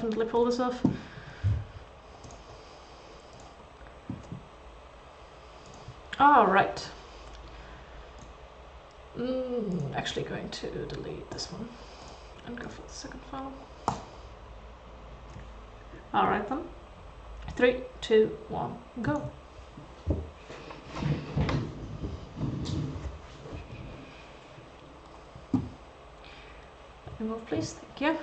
Definitely pull this off. Alright. Actually going to delete this one and go for the second file. Alright then. 3, 2, 1, go. Let me move please, thank you.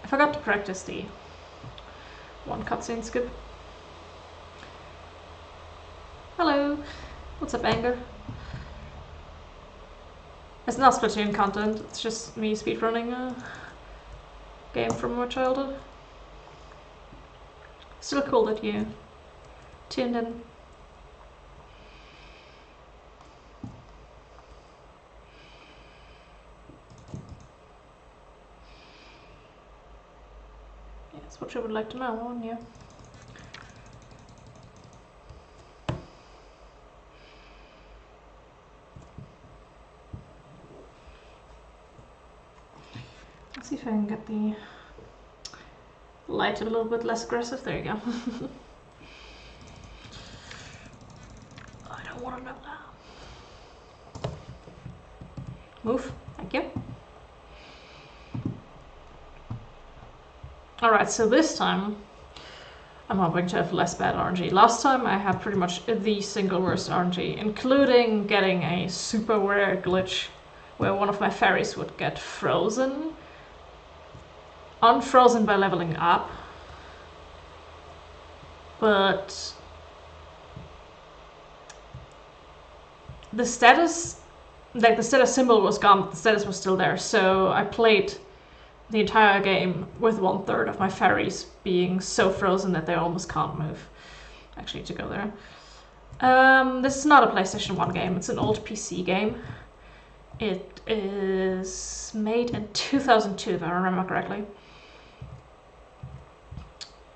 I forgot to practice the one cutscene skip. Hello, what's up, Anger? It's not Splatoon content, it's just me speedrunning a game from my childhood. Still cool that you tuned in. Yeah, that's what you would like to know, wouldn't you? Let's see if I can get the light a little bit less aggressive. There you go. I don't want to know that. Move. Thank you. Alright, so this time I'm hoping to have less bad RNG. Last time I had pretty much the single worst RNG, including getting a super rare glitch where one of my fairies would get frozen. Unfrozen by leveling up, but the status, like the status symbol was gone, but the status was still there, so I played the entire game with 1/3 of my fairies being so frozen that they almost can't move. Actually, to go there. This is not a PlayStation 1 game, it's an old PC game. It is made in 2002, if I remember correctly.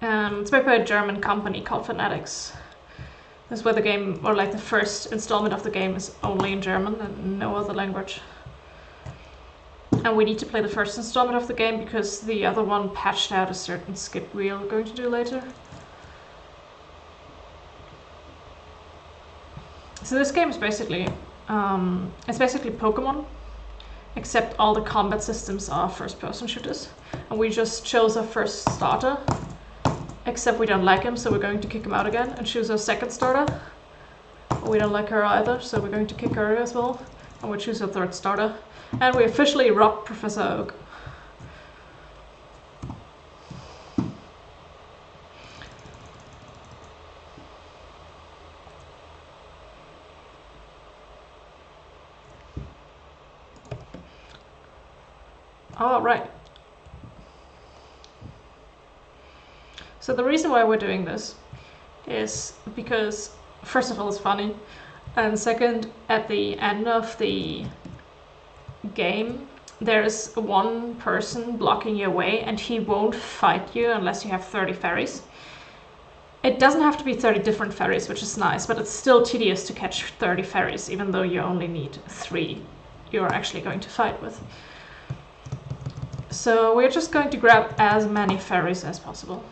It's made by a German company called Fanatics. This is where the game, or like the first installment of the game, is only in German and no other language. And we need to play the first installment of the game because the other one patched out a certain skip we are going to do later. So this game is basically, it's basically Pokemon, except all the combat systems are first-person shooters. And we just chose our first starter. Except we don't like him, so we're going to kick him out again and choose our second starter. We don't like her either, so we're going to kick her as well. And we'll choose our third starter. And we officially rock Professor Oak. Alright. So the reason why we're doing this is because, first of all, it's funny, and second, at the end of the game, there's one person blocking your way, and he won't fight you unless you have 30 fairies. It doesn't have to be 30 different fairies, which is nice, but it's still tedious to catch 30 fairies, even though you only need 3 you're actually going to fight with. So we're just going to grab as many fairies as possible.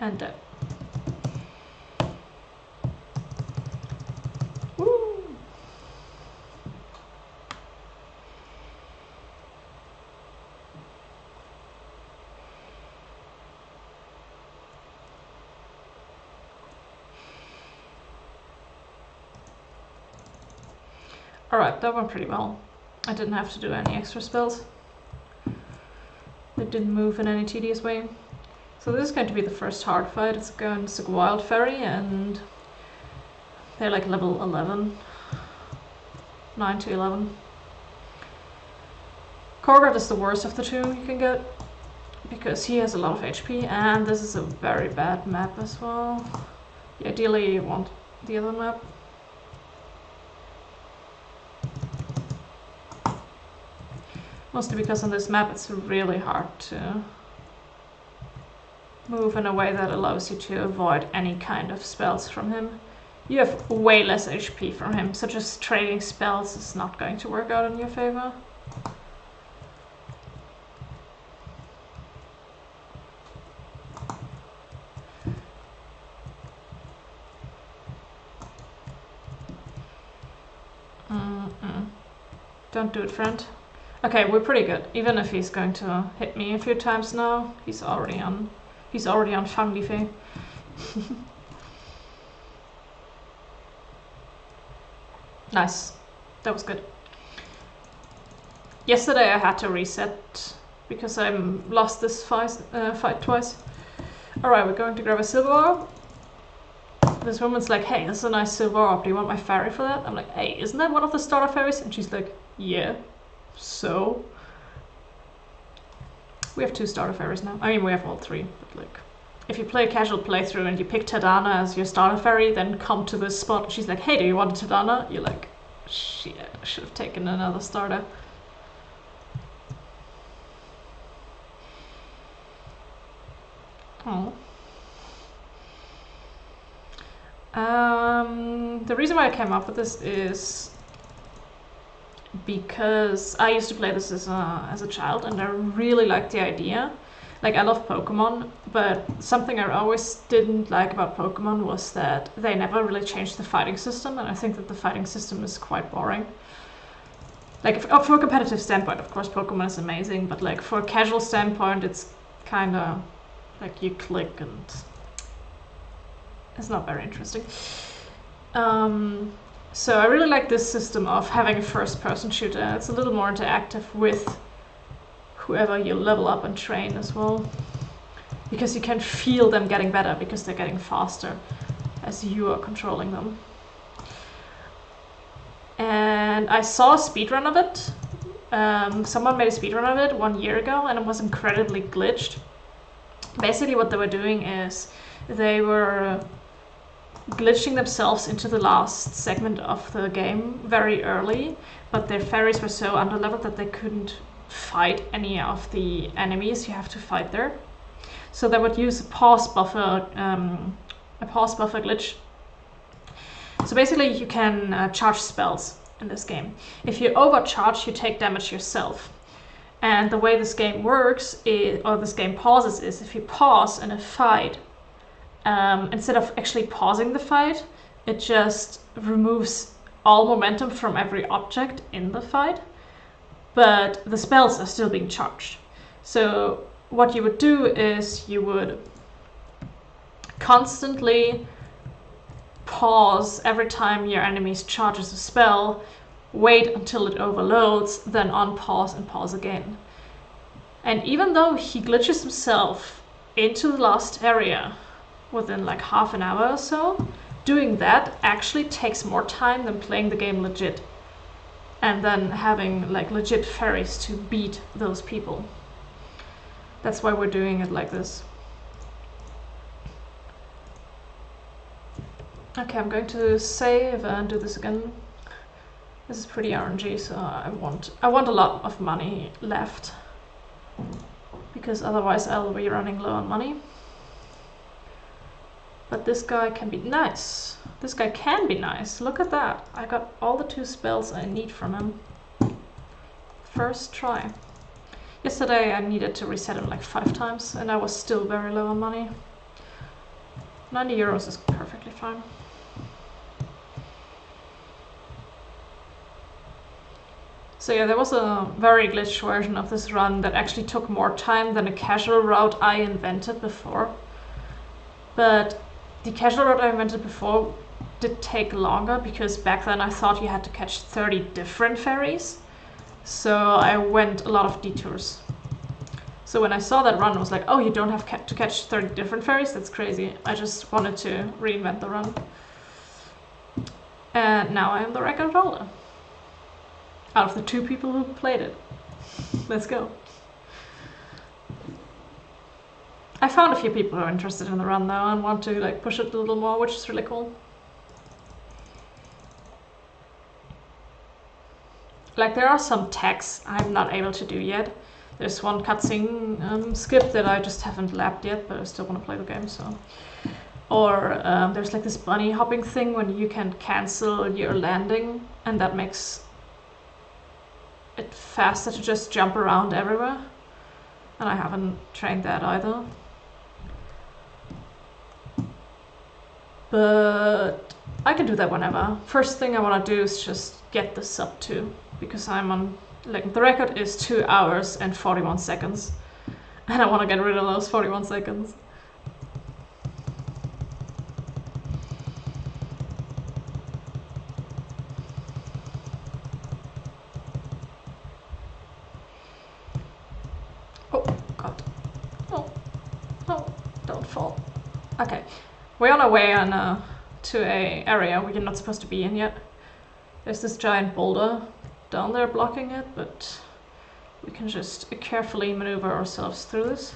And dead. Woo! Alright, that went pretty well. I didn't have to do any extra spells. They didn't move in any tedious way. So this is going to be the first hard fight. It's against a wild fairy, and they're like level 11. 9 to 11. Of Korgot is the worst of the two you can get, because he has a lot of HP, and this is a very bad map as well. Ideally you want the other map. Mostly because on this map it's really hard to move in a way that allows you to avoid any kind of spells from him. You have way less HP from him, so just trading spells is not going to work out in your favor. Don't do it, friend. Okay, we're pretty good. Even if he's going to hit me a few times now, he's already on Fanglife. Nice. That was good. Yesterday I had to reset because I lost this fight twice. Alright, we're going to grab a silver orb. This woman's like, hey, this is a nice silver orb. Do you want my fairy for that? I'm like, hey, isn't that one of the starter fairies? And she's like, yeah. So? We have 2 starter fairies now. I mean, we have all 3, but like, if you play a casual playthrough and you pick Tadana as your starter fairy, then come to this spot and she's like, hey, do you want a Tadana? You're like, shit, I should have taken another starter. Oh. The reason why I came up with this is because I used to play this as a child, and I really liked the idea. Like, I love Pokemon, but something I always didn't like about Pokemon was that they never really changed the fighting system, and I think that the fighting system is quite boring. Like, for a competitive standpoint, of course, Pokemon is amazing, but like, for a casual standpoint, it's kind of like you click and it's not very interesting. So I really like this system of having a first-person shooter. It's a little more interactive with whoever you level up and train as well, because you can feel them getting better because they're getting faster as you are controlling them. And I saw a speedrun of it. Someone made a speedrun of it 1 year ago, and it was incredibly glitched. Basically what they were doing is they were glitching themselves into the last segment of the game very early, but their fairies were so underleveled that they couldn't fight any of the enemies you have to fight there. So they would use a pause buffer glitch. So basically you can charge spells in this game. If you overcharge, you take damage yourself. And the way this game works, or this game pauses, is if you pause in a fight, instead of actually pausing the fight, it just removes all momentum from every object in the fight, but the spells are still being charged. So what you would do is you would constantly pause every time your enemy charges a spell, wait until it overloads, then unpause and pause again. And even though he glitches himself into the last area within like half an hour or so, doing that actually takes more time than playing the game legit and then having like legit fairies to beat those people. That's why we're doing it like this. Okay, I'm going to save and do this again. This is pretty RNG, so I want a lot of money left, because otherwise I'll be running low on money. But this guy can be nice. This guy can be nice. Look at that. I got all the 2 spells I need from him. First try. Yesterday I needed to reset him like 5 times and I was still very low on money. 90 euros is perfectly fine. So yeah, there was a very glitched version of this run that actually took more time than a casual route I invented before. But the casual route I invented before did take longer, because back then I thought you had to catch 30 different fairies. So I went a lot of detours. So when I saw that run, I was like, oh, you don't have to catch 30 different fairies? That's crazy. I just wanted to reinvent the run. And now I am the record holder. Out of the 2 people who played it. Let's go. I found a few people who are interested in the run though and want to like push it a little more, which is really cool. Like there are some tags I'm not able to do yet. There's one cutscene skip that I just haven't lapped yet, but I still want to play the game, so. Or there's like this bunny hopping thing when you can cancel your landing, and that makes it faster to just jump around everywhere. And I haven't trained that either. But I can do that whenever. First thing I want to do is just get this up to, because I'm on, like, the record is 2 hours and 41 seconds. And I want to get rid of those 41 seconds. Oh, God. Oh, no, don't fall. Okay, we're on our way on, to a area we're not supposed to be in yet. There's this giant boulder down there blocking it, but we can just carefully maneuver ourselves through this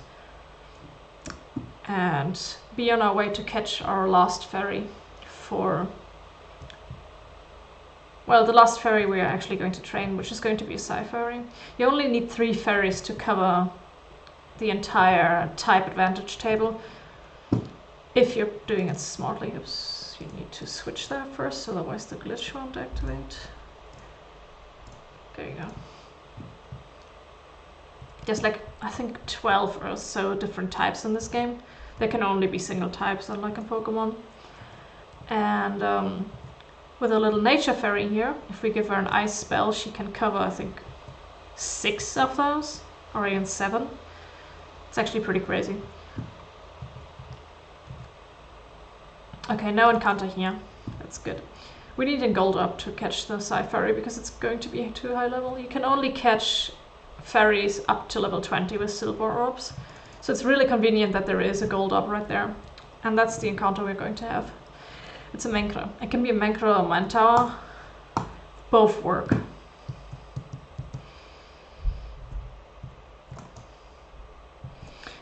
and be on our way to catch our last ferry for, well, the last ferry we are actually going to train, which is going to be a Psy ferry. You only need 3 ferries to cover the entire type advantage table if you're doing it smartly. Oops, you need to switch that first, otherwise the glitch won't activate. There you go. There's like, I think 12 or so different types in this game. There can only be single types, unlike in Pokemon. And with a little nature fairy here, if we give her an ice spell, she can cover, I think, 6 of those, or even 7. It's actually pretty crazy. Okay, no encounter here. That's good. We need a gold up to catch the Psy Fairy because it's going to be too high level. You can only catch fairies up to level 20 with silver orbs. So it's really convenient that there is a gold up right there. And that's the encounter we're going to have. It's a Menkra. It can be a Menkra or Mantower. Both work.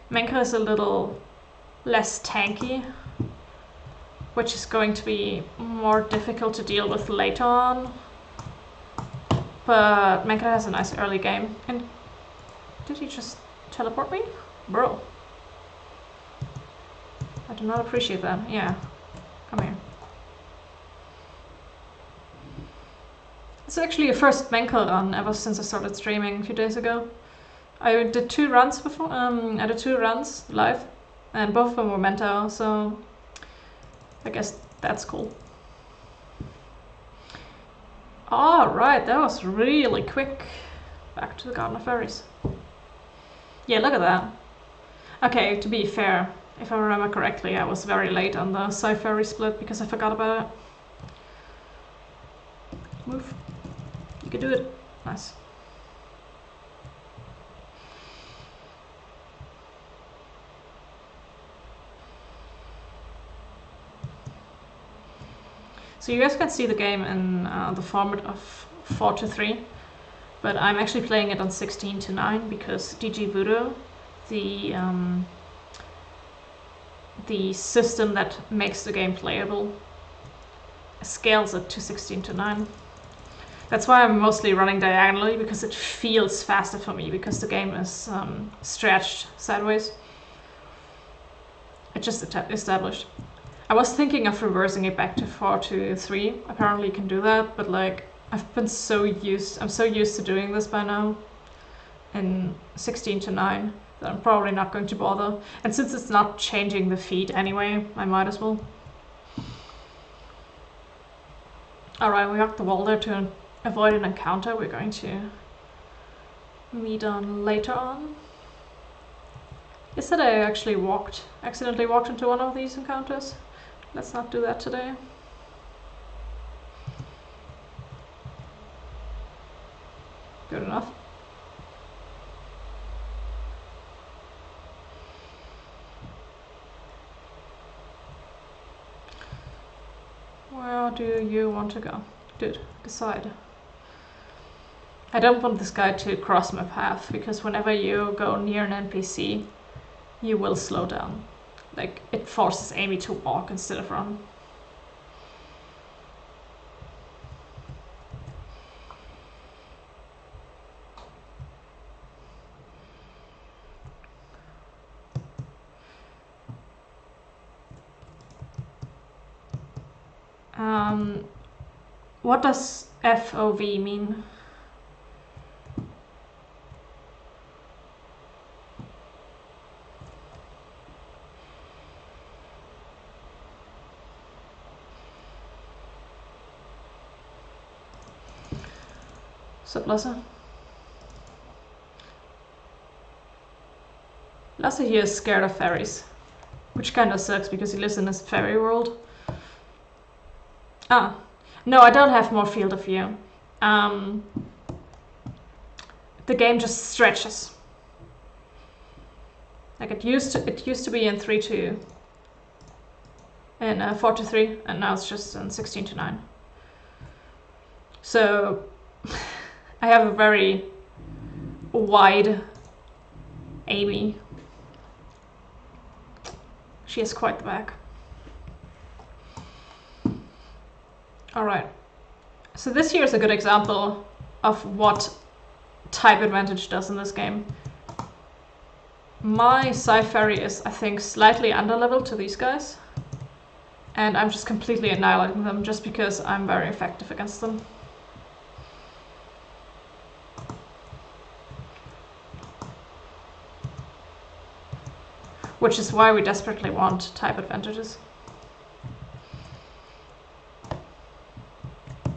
Menkra is a little less tanky, which is going to be more difficult to deal with later on. But Menkra has a nice early game. And did he just teleport me? Bro. I do not appreciate that. Yeah. Come here. It's actually a first Menkra run ever since I started streaming a few days ago. I did 2 runs before. I did 2 runs live, and both of them were Mentor, so I guess that's cool. Alright, that was really quick. Back to the Garden of Fairies. Yeah, look at that. Okay, to be fair, if I remember correctly, I was very late on the Psy Fairy split because I forgot about it. Move. You can do it. Nice. So you guys can see the game in the format of 4-3, but I'm actually playing it on 16:9 because DG Voodoo, the system that makes the game playable, scales it to 16:9. That's why I'm mostly running diagonally, because it feels faster for me, because the game is stretched sideways. It just established. I was thinking of reversing it back to 4-3. Apparently you can do that, but like I'm so used to doing this by now in 16:9 that I'm probably not going to bother. And since it's not changing the feed anyway, I might as well. Alright, we hooked the wall there to avoid an encounter we're going to meet on later on. Is that I actually accidentally walked into one of these encounters? Let's not do that today. Good enough. Where do you want to go? Dude, decide. I don't want this guy to cross my path, because whenever you go near an NPC, you will slow down. Like, it forces Amy to walk instead of run. What does FOV mean? Sup, Lasse? Lasse here is scared of fairies, which kinda sucks because he lives in this fairy world. Ah, no, I don't have more field of view. The game just stretches. Like it used to be in 3:2 and 4:3, and now it's just in 16:9. So I have a very wide Amy. She has quite the back. Alright, so this here is a good example of what type advantage does in this game. My Sci-Fairy is, I think, slightly underleveled to these guys, and I'm just completely annihilating them just because I'm very effective against them. Which is why we desperately want type advantages.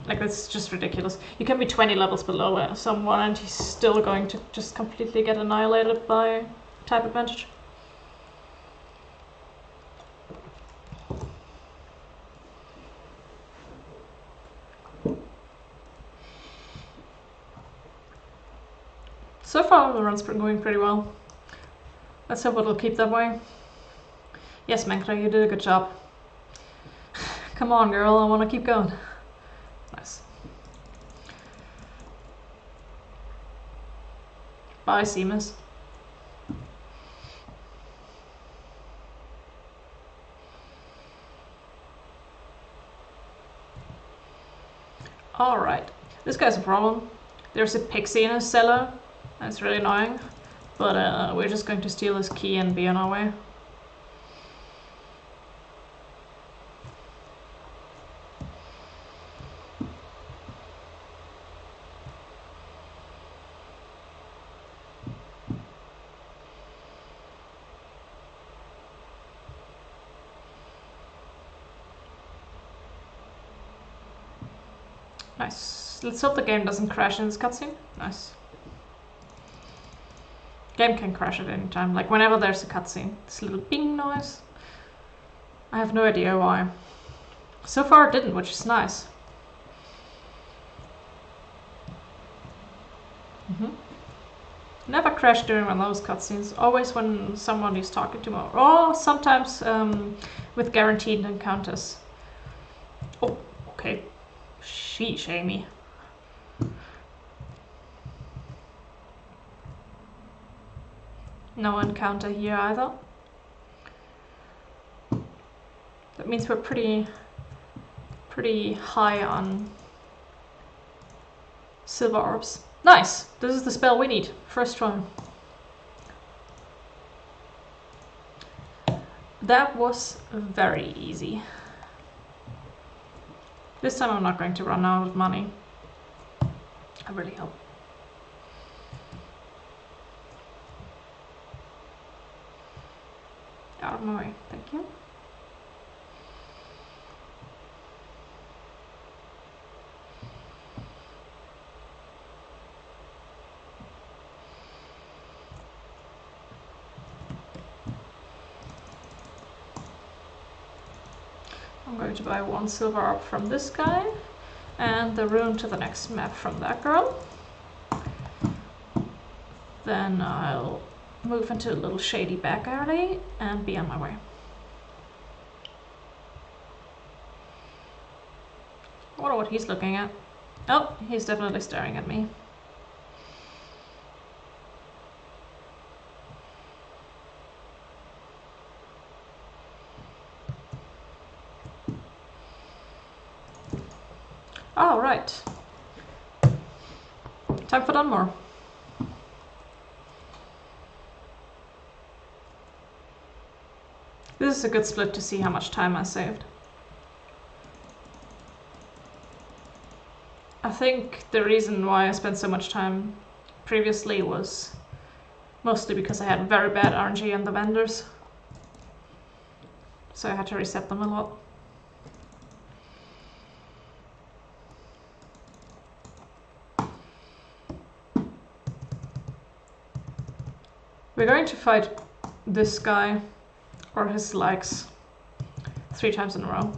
Like, it's just ridiculous. You can be 20 levels below someone and he's still going to just completely get annihilated by type advantage. So far the run's been going pretty well. Let's hope it'll keep that way. Yes, Mankra, you did a good job. Come on, girl, I want to keep going. Nice. Bye, Seamus. Alright, this guy's a problem. There's a pixie in his cellar, and it's really annoying. But we're just going to steal his key and be on our way. Nice. Let's hope the game doesn't crash in this cutscene. Nice. Game can crash at any time, like whenever there's a cutscene. This little bing noise. I have no idea why. So far it didn't, which is nice. Never crash during one of those cutscenes, always when someone is talking to me, or sometimes with guaranteed encounters. Oh, okay. Sheesh, Amy. No encounter here either. That means we're pretty high on silver orbs. Nice! This is the spell we need. First try. That was very easy. This time I'm not going to run out of money. I really hope. Out of my way, thank you. I'm going to buy 1 silver orb from this guy, and the rune to the next map from that girl. Then I'll move into a little shady back alley and be on my way. I wonder what he's looking at. Oh, he's definitely staring at me. Oh, right. Time for Dunmore. This is a good split to see how much time I saved. I think the reason why I spent so much time previously was mostly because I had very bad RNG on the vendors. So I had to reset them a lot. We're going to fight this guy or his likes 3 times in a row.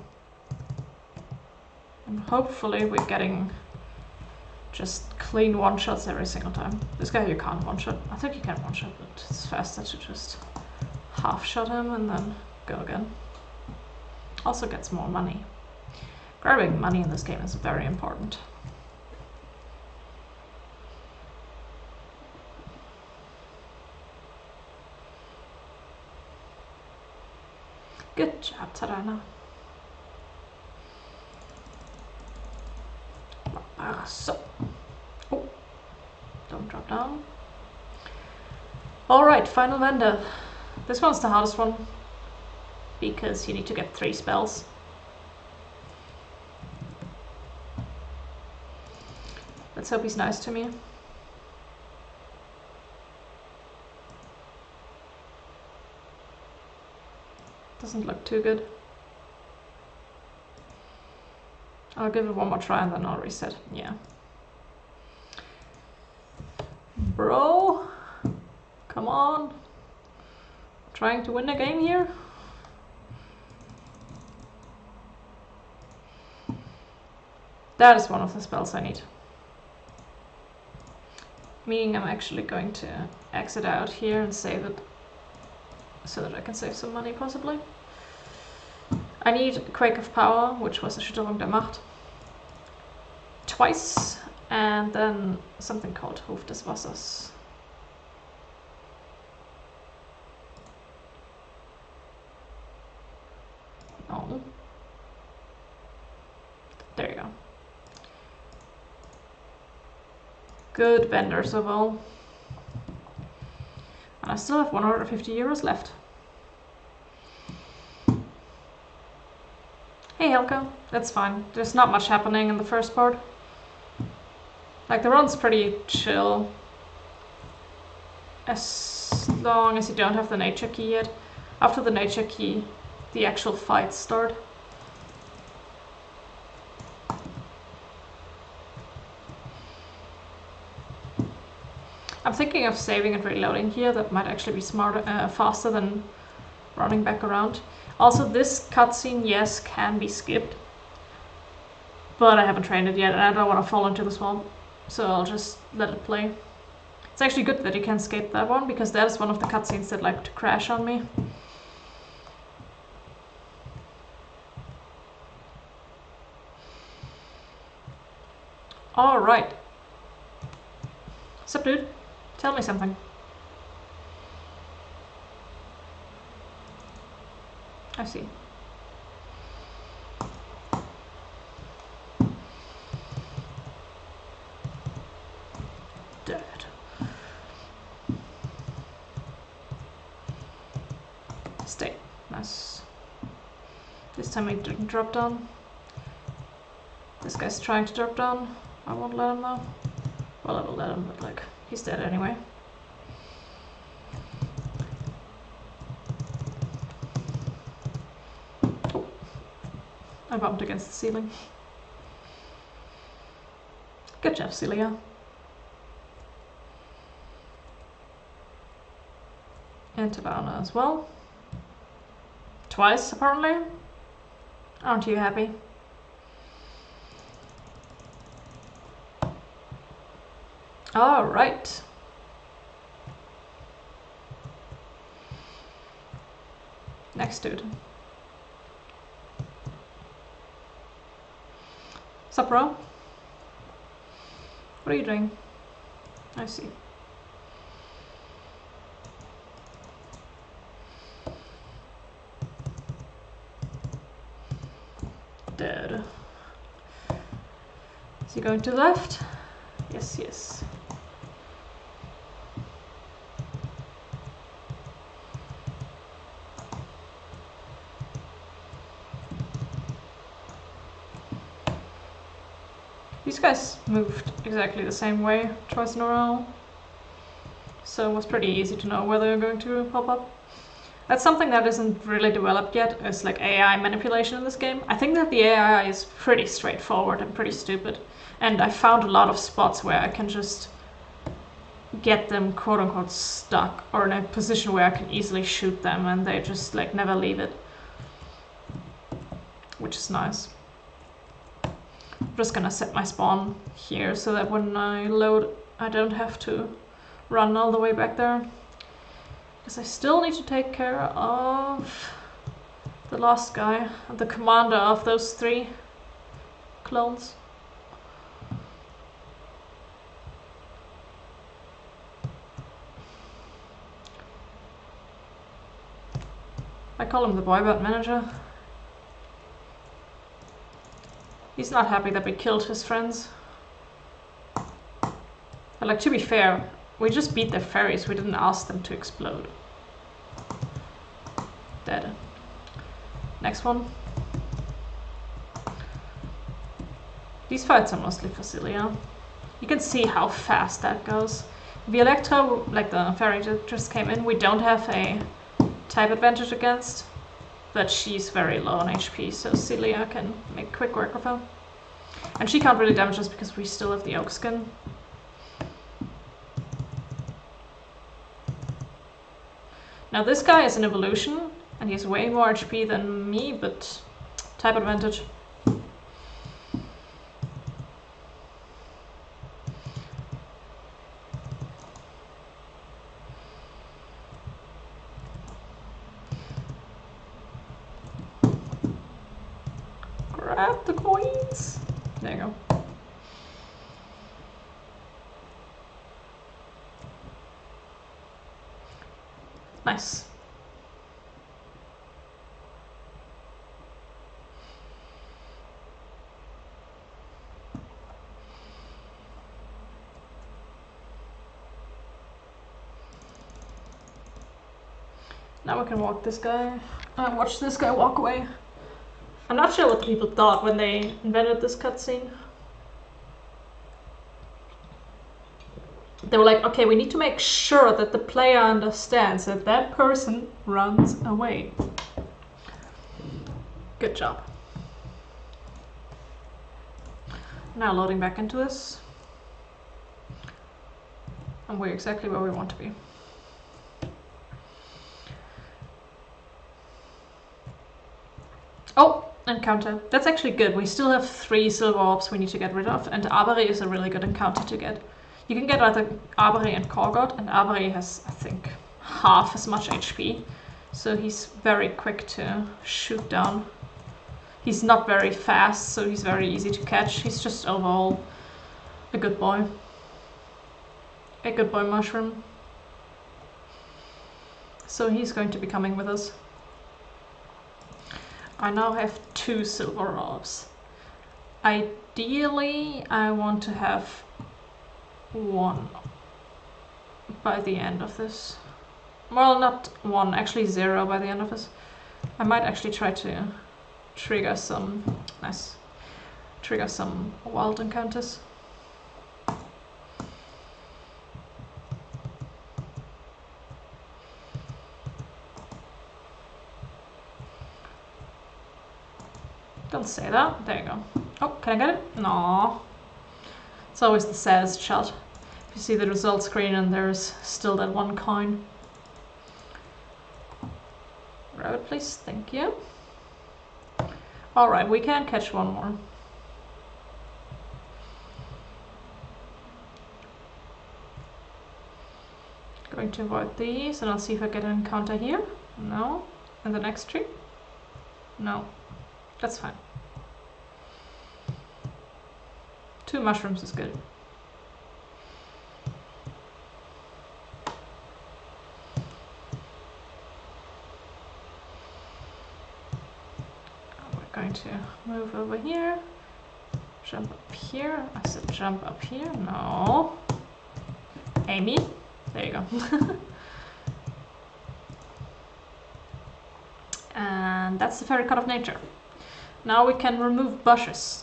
And hopefully we're getting just clean one-shots every single time. This guy you can't one-shot. I think you can one-shot, but it's faster to just half-shot him and then go again. Also gets more money. Grabbing money in this game is very important. Good job, ZanZarah. So, oh, don't drop down. Alright, final vendor. This one's the hardest one because you need to get 3 spells. Let's hope he's nice to me. Doesn't look too good. I'll give it one more try and then I'll reset. Yeah. Bro, come on. Trying to win a game here. That is one of the spells I need. Meaning I'm actually going to exit out here and save it so that I can save some money possibly. I need Quake of Power, which was Erschütterung der Macht, twice, and then something called Hof des Wassers. Oh. There you go. Good vendors of all. And I still have 150 euros left. Hey Helka, that's fine. There's not much happening in the first part. Like the run's pretty chill. As long as you don't have the nature key yet. After the nature key, the actual fights start. I'm thinking of saving and reloading here. That might actually be smarter, faster than running back around. Also, this cutscene, yes, can be skipped, but I haven't trained it yet and I don't want to fall into the swamp, so I'll just let it play. It's actually good that you can skip that one, because that is one of the cutscenes that like to crash on me. Alright. Sup, dude? Tell me something. I see. Dead. Stay. Nice. This time he didn't drop down. This guy's trying to drop down. I won't let him though. Well, I will let him, but like, he's dead anyway. I bumped against the ceiling. Good job, Celia. And Tabana as well. Twice, apparently. Aren't you happy? Alright. Next dude. Sup, bro? What are you doing? I see. Dead. he going to the left? Yes, yes. These guys moved exactly the same way twice in a row, so it was pretty easy to know where they're going to pop up. That's something that isn't really developed yet, is like AI manipulation in this game. I think that the AI is pretty straightforward and pretty stupid, and I found a lot of spots where I can just get them quote-unquote stuck, or in a position where I can easily shoot them and they just like never leave it, which is nice. I'm just gonna set my spawn here so that when I load I don't have to run all the way back there, because I still need to take care of the last guy, the commander of those 3 clones. I call him the boybot manager. He's not happy that we killed his friends. But like, to be fair, we just beat their ferries, we didn't ask them to explode. Dead. Next one. These fights are mostly for Cilia. You can see how fast that goes. The Electra, like the ferry that just came in, we don't have a type advantage against, but she's very low on HP, so Cilia can make quick work of her. And she can't really damage us because we still have the oak skin. Now this guy is an evolution, and he's way more HP than me, but type advantage. Grab the coins! There you go. Nice. Now we can walk this guy. Watch this guy walk away. I'm not sure what people thought when they invented this cutscene. They were like, okay, we need to make sure that the player understands that that person runs away. Good job. Now loading back into this. And we're exactly where we want to be. Oh, encounter. That's actually good. We still have 3 silver orbs we need to get rid of, and Arbery is a really good encounter to get. You can get either Arbery and Korgot, and Arbery has, I think, half as much HP, so he's very quick to shoot down. He's not very fast, so he's very easy to catch. He's just overall a good boy. A good boy mushroom. So he's going to be coming with us. I now have 2 silver orbs. Ideally, I want to have 1 by the end of this. Well, not 1, actually 0 by the end of this. I might actually try to trigger some wild encounters. Don't say that. There you go. Oh, can I get it? No. It's always the saddest shot. If you see the result screen and there's still that 1 coin. Grab it, please. Thank you. Alright, we can catch 1 more. Going to avoid these, and I'll see if I get an encounter here. No. And the next tree? No. That's fine. 2 mushrooms is good. We're going to move over here, Jump up here. I said jump up here. No. Amy. There you go. And that's the fairy cut of nature. Now we can remove bushes.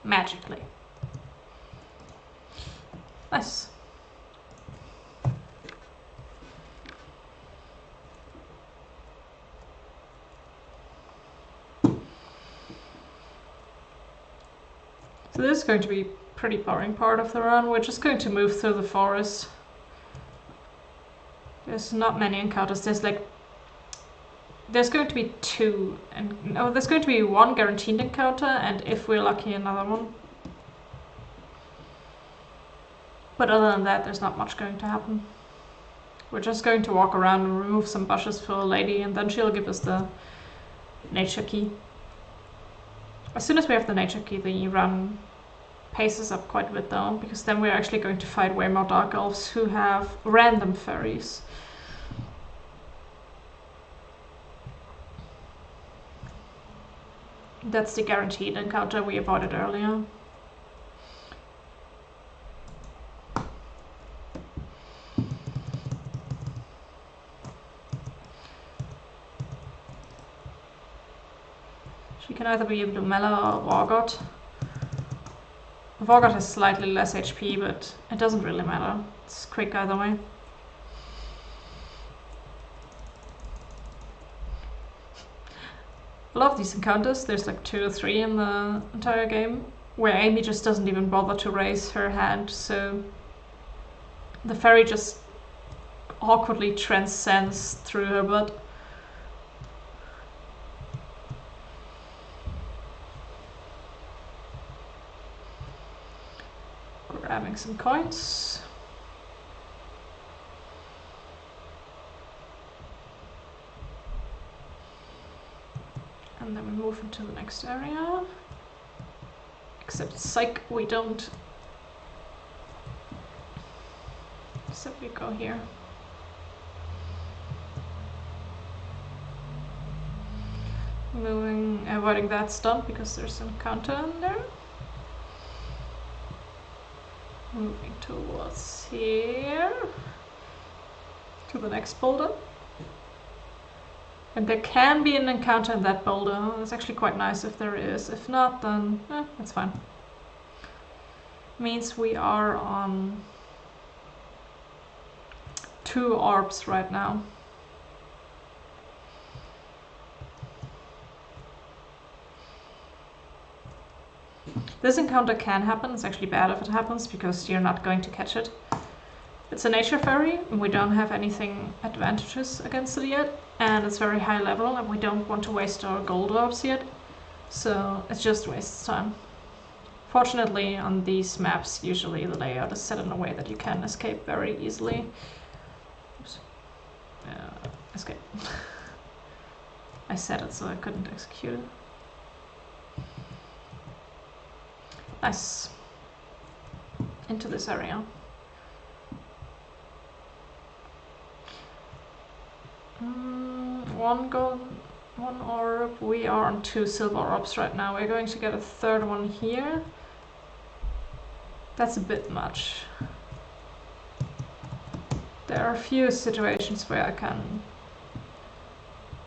Magically. Nice. So this is going to be a pretty boring part of the run. We're just going to move through the forest. There's not many encounters. There's going to be two, and no, there's going to be one guaranteed encounter, and if we're lucky, another one. But other than that, there's not much going to happen. We're just going to walk around and remove some bushes for a lady, and then she'll give us the nature key. As soon as we have the nature key, the run paces up quite a bit though, because then we're actually going to fight way more dark elves who have random fairies. That's the guaranteed encounter we avoided earlier. She can either be a Blumella or Vorgot. Vorgot has slightly less HP, but it doesn't really matter. It's quick either way. A lot of these encounters, there's like 2 or 3 in the entire game, where Amy just doesn't even bother to raise her hand, so the fairy just awkwardly transcends through her butt. Grabbing some coins. And then we move into the next area. Except psych, we don't. Except we go here. Avoiding that stump because there's an encounter in there. Moving towards here. To the next boulder. And there can be an encounter in that boulder. It's actually quite nice if there is. If not, then that's fine. Means we are on 2 orbs right now. This encounter can happen. It's actually bad if it happens because you're not going to catch it. It's a nature fairy, and we don't have anything advantageous against it yet, and it's very high level, and we don't want to waste our gold orbs yet, so it just wastes time. Fortunately, on these maps, usually the layout is set in a way that you can escape very easily. Oops. Escape. I said it, so I couldn't execute it. Nice. Into this area. One orb. We are on 2 silver orbs right now. We're going to get a 3rd one here. That's a bit much. There are a few situations where I can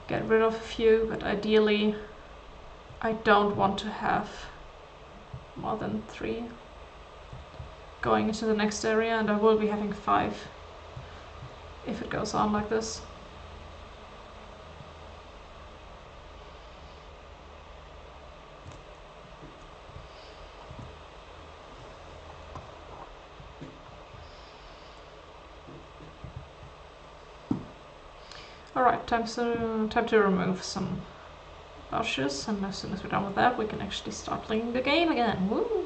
get rid of a few, but ideally I don't want to have more than 3 going into the next area, and I will be having 5 if it goes on like this. Alright, time to remove some bushes, and as soon as we're done with that, we can actually start playing the game again. Woo!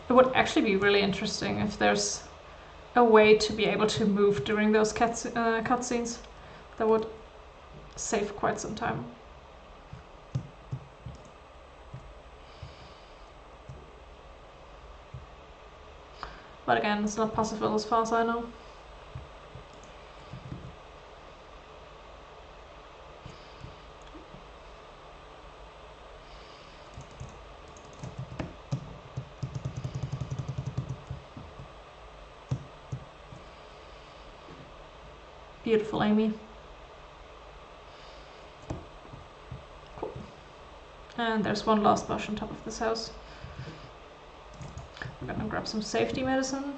It would actually be really interesting if there's a way to be able to move during those cutscenes. That would save quite some time. But again, it's not possible as far as I know. Beautiful, Amy. Cool. And there's one last bush on top of this house. I'm gonna grab some safety medicine.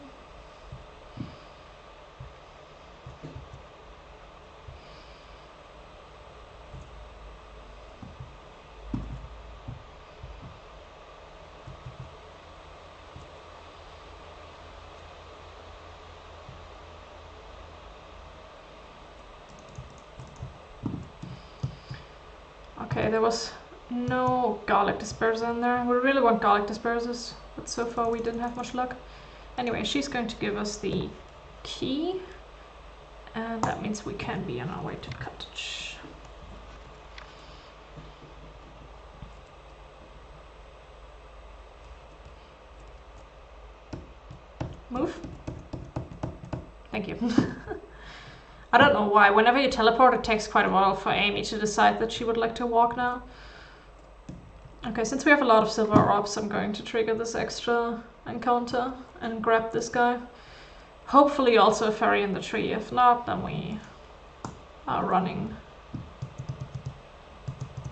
Okay, there was no garlic disperser in there. We really want garlic dispersers, but so far we didn't have much luck. Anyway, she's going to give us the key, and that means we can be on our way to the cottage. Move. Thank you. I don't know why. Whenever you teleport, it takes quite a while for Amy to decide that she would like to walk now. Okay, since we have a lot of silver orbs, I'm going to trigger this extra encounter and grab this guy. Hopefully also a fairy in the tree. If not, then we are running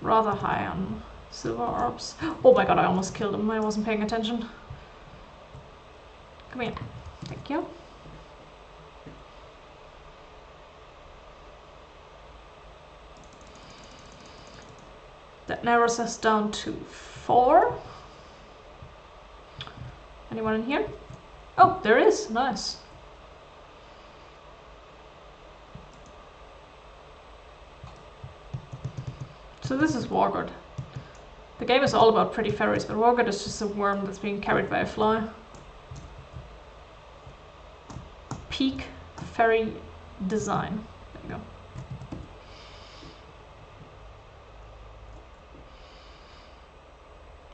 rather high on silver orbs. Oh my god, I almost killed him. I wasn't paying attention. Come here. Thank you. That narrows us down to 4. Anyone in here? Oh, there is. Nice. So this is Wargord. The game is all about pretty fairies, but Wargord is just a worm that's being carried by a fly. Peak fairy design. There you go.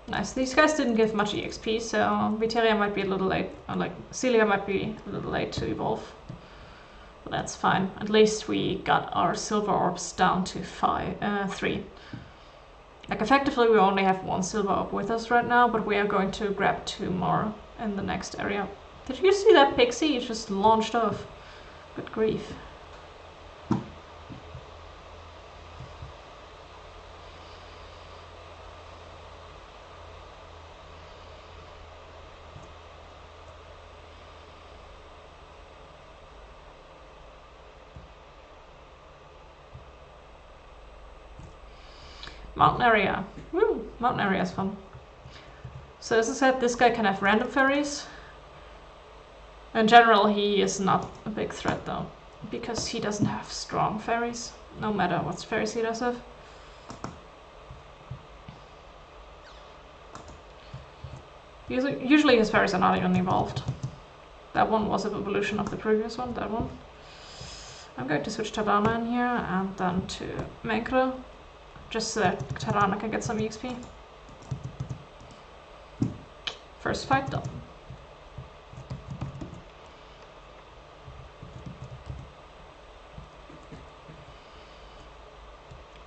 Nice. These guys didn't give much EXP, so Viteria might be a little late, or like Celia might be a little late to evolve. But that's fine. At least we got our silver orbs down to 3. Like effectively we only have 1 silver orb with us right now, but we are going to grab 2 more in the next area. Did you see that pixie? It just launched off. Good grief. Mountain area. Woo! Mountain area is fun. So as I said, this guy can have random fairies. In general, he is not a big threat though, because he doesn't have strong fairies, no matter what fairies he does have. Usually his fairies are not even evolved. That one was an evolution of the previous one, that one. I'm going to switch Tarana in here and then to Menkra, just so that Tarana can get some EXP. First fight done.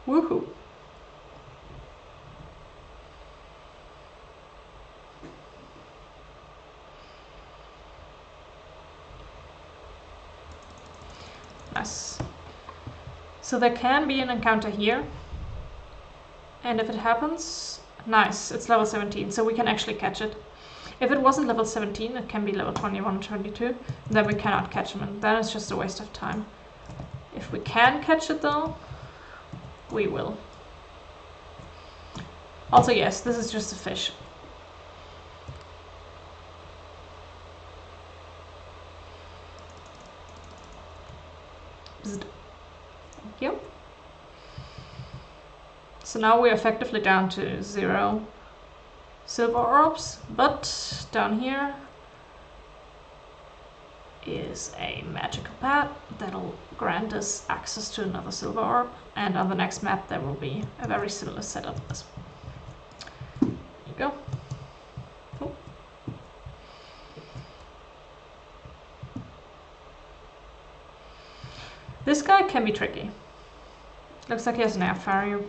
Woohoo! Nice. So there can be an encounter here. And if it happens, nice, it's level 17, so we can actually catch it. If it wasn't level 17, it can be level 21 or 22, then we cannot catch him, and then it's just a waste of time. If we can catch it though, we will. Also, yes, this is just a fish. Bzzzt. Thank you. So now we're effectively down to 0 silver orbs, but down here is a magical pad that'll grant us access to another silver orb, and on the next map there will be a very similar setup as well. There you go. Cool. This guy can be tricky. Looks like he has an air fairy.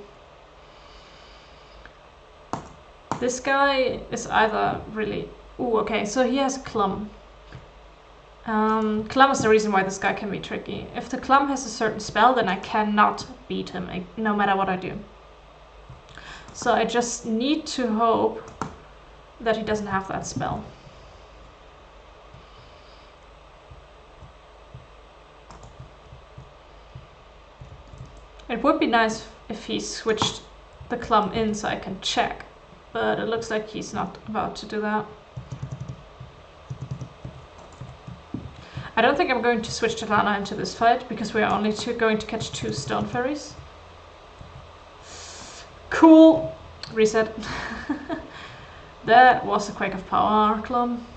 This guy is either really... Ooh, okay, so he has Clum. Clum is the reason why this guy can be tricky. If the Clum has a certain spell, then I cannot beat him, no matter what I do. So I just need to hope that he doesn't have that spell. It would be nice if he switched the Clum in so I can check, but it looks like he's not about to do that. I don't think I'm going to switch Talana into this fight, because we are only going to catch 2 stone fairies. Cool! Reset. That was a Quake of Power, Clum.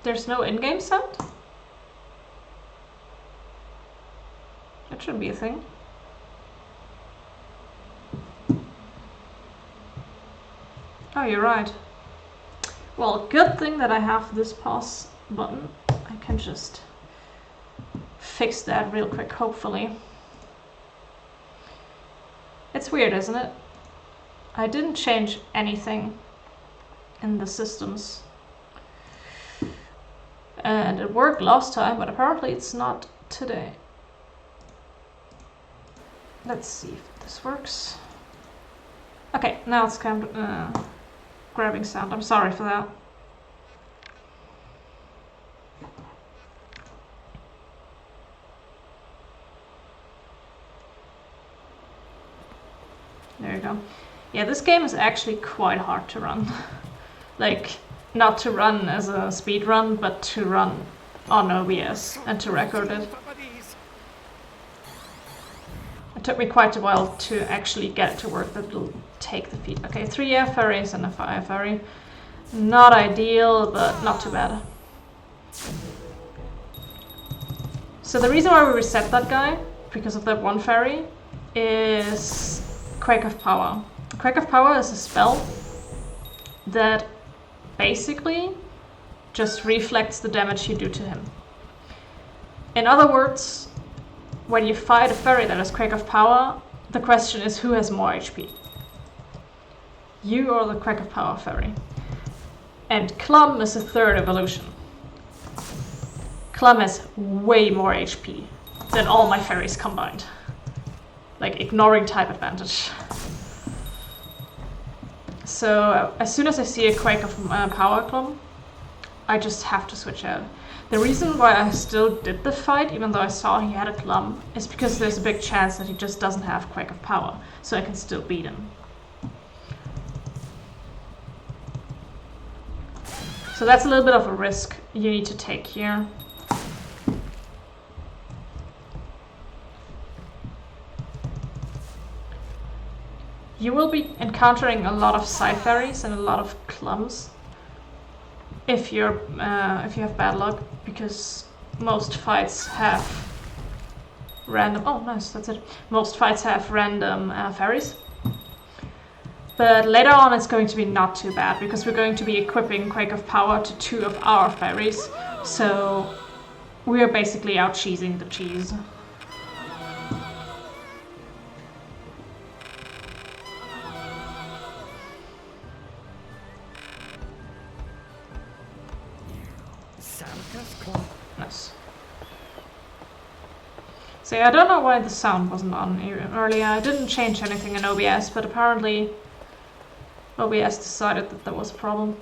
There's no in-game sound? That shouldn't be a thing. Oh, you're right. Well, good thing that I have this pause button. I can just fix that real quick, hopefully. It's weird, isn't it? I didn't change anything in the systems. And it worked last time, but apparently it's not today. Let's see if this works. Okay, now it's kind of grabbing sound. I'm sorry for that. There you go. Yeah, this game is actually quite hard to run. Like, not to run as a speed run, but to run on OBS and to record it. It took me quite a while to actually get it to work, that it'll take the feed. Okay, 3 air fairies and a fire fairy. Not ideal, but not too bad. So the reason why we reset that guy, because of that 1 fairy, is Quake of Power. Quake of Power is a spell that basically just reflects the damage you do to him. In other words, when you fight a fairy that has Quake of Power, the question is who has more HP? You or the Quake of Power fairy? And Clum is a 3rd evolution. Clum has way more HP than all my fairies combined. Like, ignoring type advantage. So, as soon as I see a Quake of Power Clum, I just have to switch out. The reason why I still did the fight, even though I saw he had a Clum, is because there's a big chance that he just doesn't have Quake of Power, so I can still beat him. So that's a little bit of a risk you need to take here. You will be encountering a lot of side fairies and a lot of Clums if you have bad luck, because most fights have random. Oh, nice, that's it. Most fights have random fairies, but later on it's going to be not too bad, because we're going to be equipping Quake of Power to 2 of our fairies, so we are basically out cheesing the cheese. Nice. So yeah, I don't know why the sound wasn't on earlier. I didn't change anything in OBS, but apparently OBS decided that there was a problem.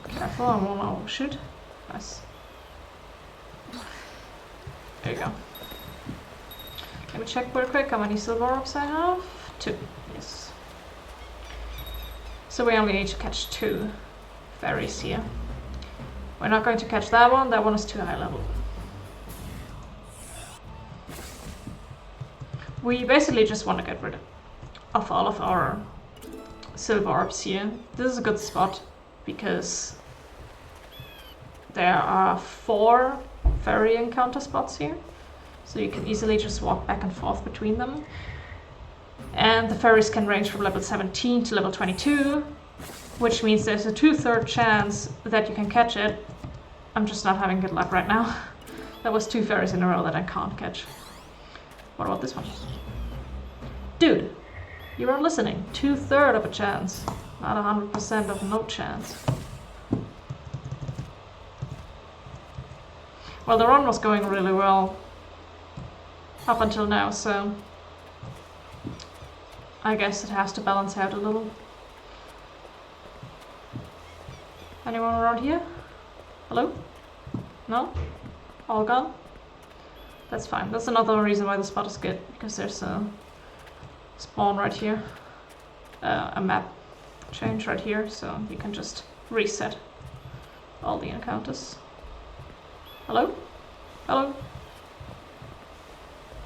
Careful, I won't overshoot. Nice. There you go. Let me check real quick how many silver orbs I have. 2, yes. So we only need to catch 2 fairies here. We're not going to catch that one is too high level. We basically just want to get rid of all of our silver orbs here. This is a good spot because there are 4 fairy encounter spots here, so you can easily just walk back and forth between them. And the fairies can range from level 17 to level 22, which means there's a 2/3 chance that you can catch it. I'm just not having good luck right now. That was 2 fairies in a row that I can't catch. What about this one? Dude, you are listening. 2/3 of a chance, not 100% of no chance. Well, the run was going really well up until now, so I guess it has to balance out a little. Anyone around here? Hello? No? All gone? That's fine. That's another reason why the spot is good, because there's a spawn right here. A map change right here, so you can just reset all the encounters. Hello? Hello?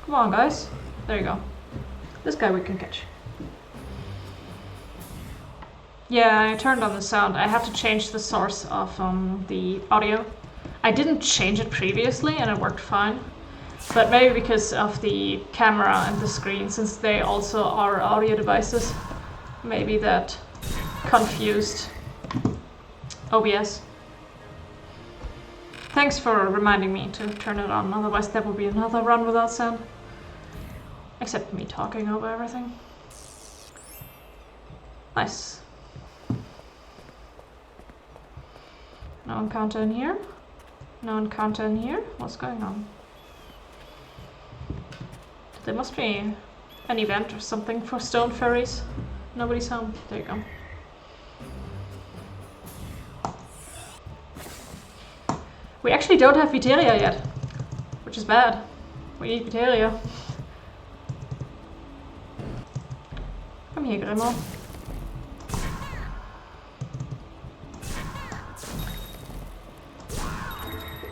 Come on, guys. There you go. This guy we can catch. Yeah, I turned on the sound. I have to change the source of the audio. I didn't change it previously and it worked fine. But maybe because of the camera and the screen, since they also are audio devices, maybe that confused OBS. Thanks for reminding me to turn it on, otherwise that would be another run without sound. Except me talking over everything. Nice. No encounter in here. No encounter in here. What's going on? There must be an event or something for stone fairies. Nobody's home. There you go. We actually don't have Viteria yet, which is bad. We need Viteria. Come here, Grimo.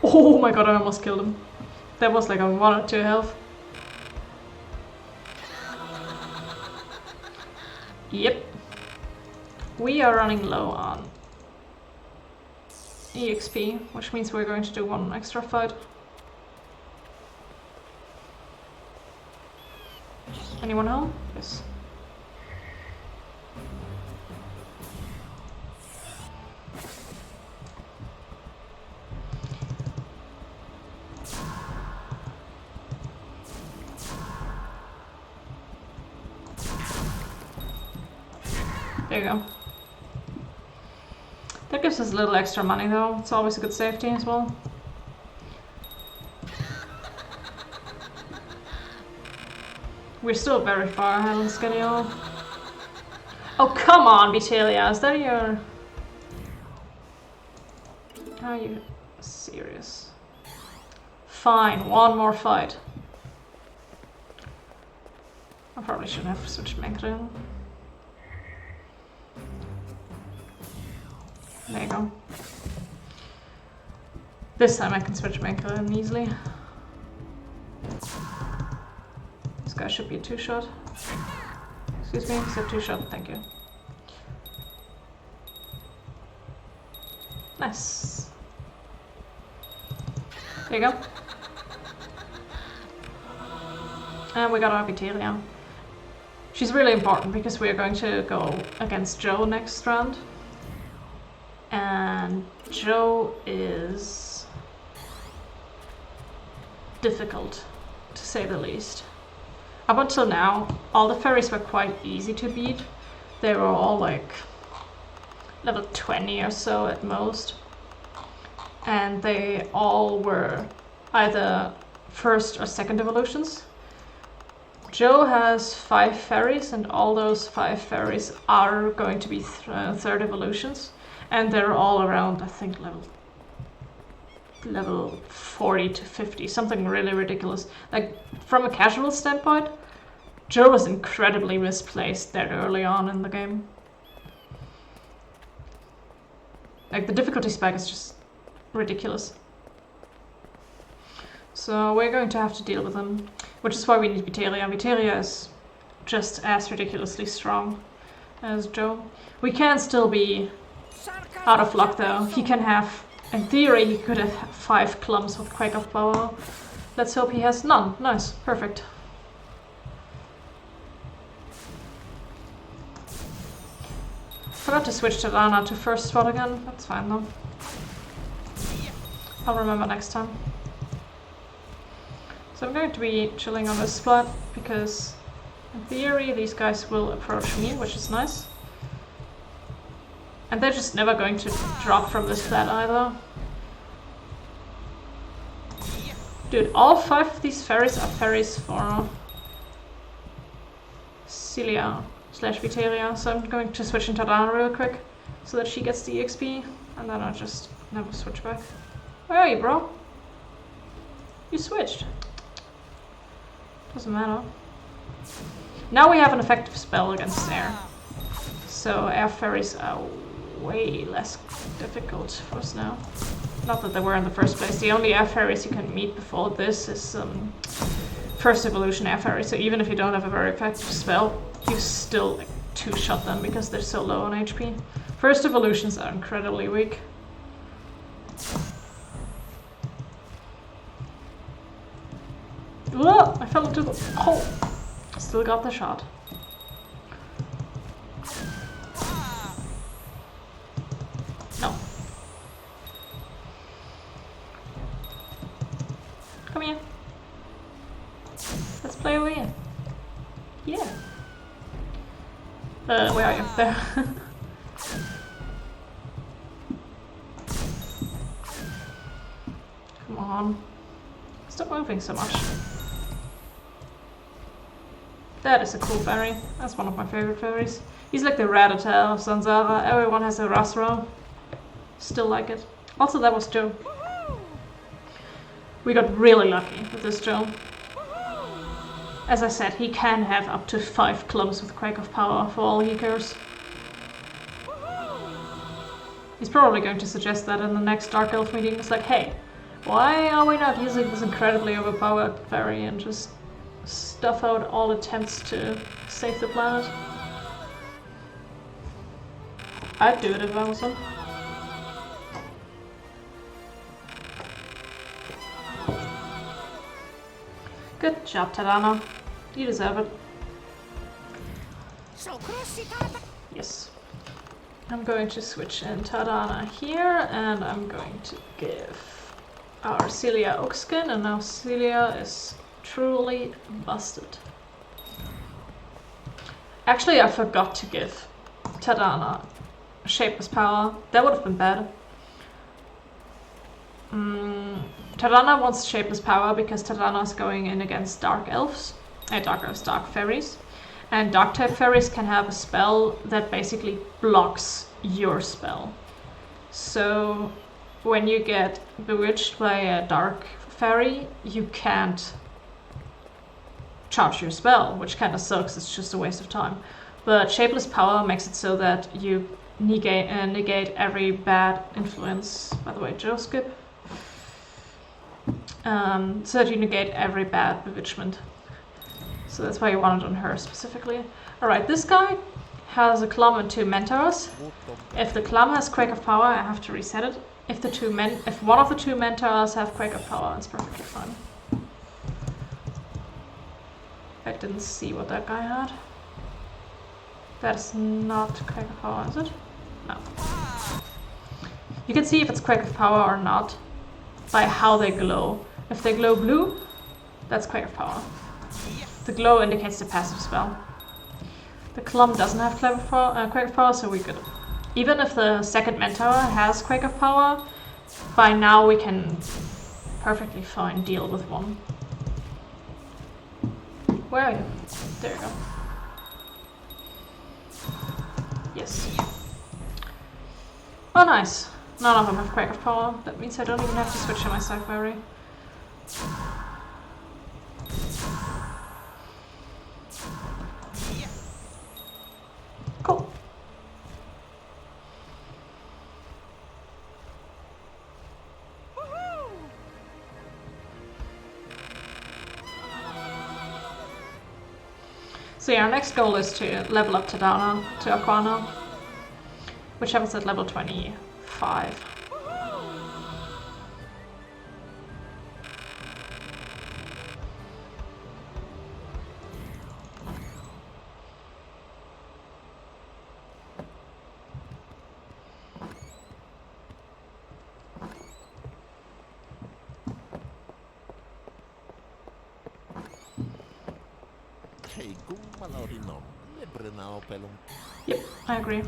Oh my god, I almost killed him. That was like a 1 or 2 health. Yep. We are running low on EXP, which means we're going to do 1 extra fight. Anyone home? Yes. There you go. That gives us a little extra money though. It's always a good safety as well. We're still very far ahead on schedule. Oh come on, Vitelia, is that your... Are you serious? Fine, 1 more fight. I probably shouldn't have switched Menkrin. There you go. This time I can switch Menkrin easily. This guy should be a 2-shot. Excuse me, it's a 2-shot, thank you. Nice. There you go. And we got our Viteria. She's really important because we are going to go against Joe next round. And Joe is difficult, to say the least. Up until now, all the fairies were quite easy to beat. They were all like level 20 or so at most. And they all were either 1st or 2nd evolutions. Joe has 5 fairies and all those 5 fairies are going to be 3rd evolutions. And they're all around, I think, level 40 to 50, something really ridiculous. Like, from a casual standpoint, Joe was incredibly misplaced that early on in the game. Like, the difficulty spike is just ridiculous. So we're going to have to deal with them, which is why we need Viteria. Viteria is just as ridiculously strong as Joe. We can still be out of luck though. He can have, in theory, he could have 5 clumps with Quake of Power. Let's hope he has none. Nice, perfect. Forgot to switch Tadana to first spot again. That's fine though. I'll remember next time. So I'm going to be chilling on this spot because in theory these guys will approach me, which is nice. And they're just never going to drop from this flat either. Dude, all 5 of these ferries are ferries for Celia / Viteria, so I'm going to switch into Tadana real quick so that she gets the EXP, and then I'll just never switch back. Where are you, bro? You switched. Doesn't matter. Now we have an effective spell against air. So air ferries are way less difficult for us now. Not that they were in the first place. The only air ferries you can meet before this is first evolution air ferry. So even if you don't have a very effective spell, you still like, two-shot them because they're so low on HP. First evolutions are incredibly weak. Whoa! I fell into the hole. Still got the shot. No. Come here. Let's play over here. Yeah. Where are you? There. Come on. Stop moving so much. That is a cool ferry. That's one of my favorite ferries. He's like the Ratata of ZanZarah. Everyone has a Rasro. Still like it. Also, that was Joe. We got really lucky with this Joe. As I said, he can have up to 5 clubs with Quake of Power for all he cares. He's probably going to suggest that in the next Dark Elf meeting. It's like, hey, why are we not using this incredibly overpowered ferry and just stuff out all attempts to save the planet? I'd do it if I was him. Good job, Tadana. You deserve it. Yes. I'm going to switch in Tadana here, and I'm going to give our Celia Oak Skin, and now Celia is truly busted. Actually, I forgot to give Tadana Shapeless Power. That would have been bad. Tadana wants Shapeless Power because Tadana is going in against Dark Elves. Dark Fairies. And Dark type Fairies can have a spell that basically blocks your spell. So when you get bewitched by a Dark Fairy, you can't charge your spell, which kind of sucks. It's just a waste of time. But Shapeless Power makes it so that you negate every bad influence. By the way, Joe skip. So that you negate every bad bewitchment. So that's why you want it on her specifically. Alright, this guy has a Clum and 2 Mentors. If the Clum has Quake of Power, I have to reset it. If one of the 2 Mentors have Quake of Power, it's perfectly fine. I didn't see what that guy had. That's not Quake of Power, is it? No. You can see if it's Quake of Power or not by how they glow. If they glow blue, that's Quake of Power. The glow indicates the passive spell. The Clum doesn't have Quake of Power, so we're good. Even if the second Mentor has Quake of Power, by now we can perfectly fine deal with one. Where are you? There you go. Yes. Oh nice. None of them have Quake of Power. That means I don't even have to switch to my Sackberry. Cool. So yeah, our next goal is to level up Tadana to Aquana, which happens at level 25. Yep, I agree.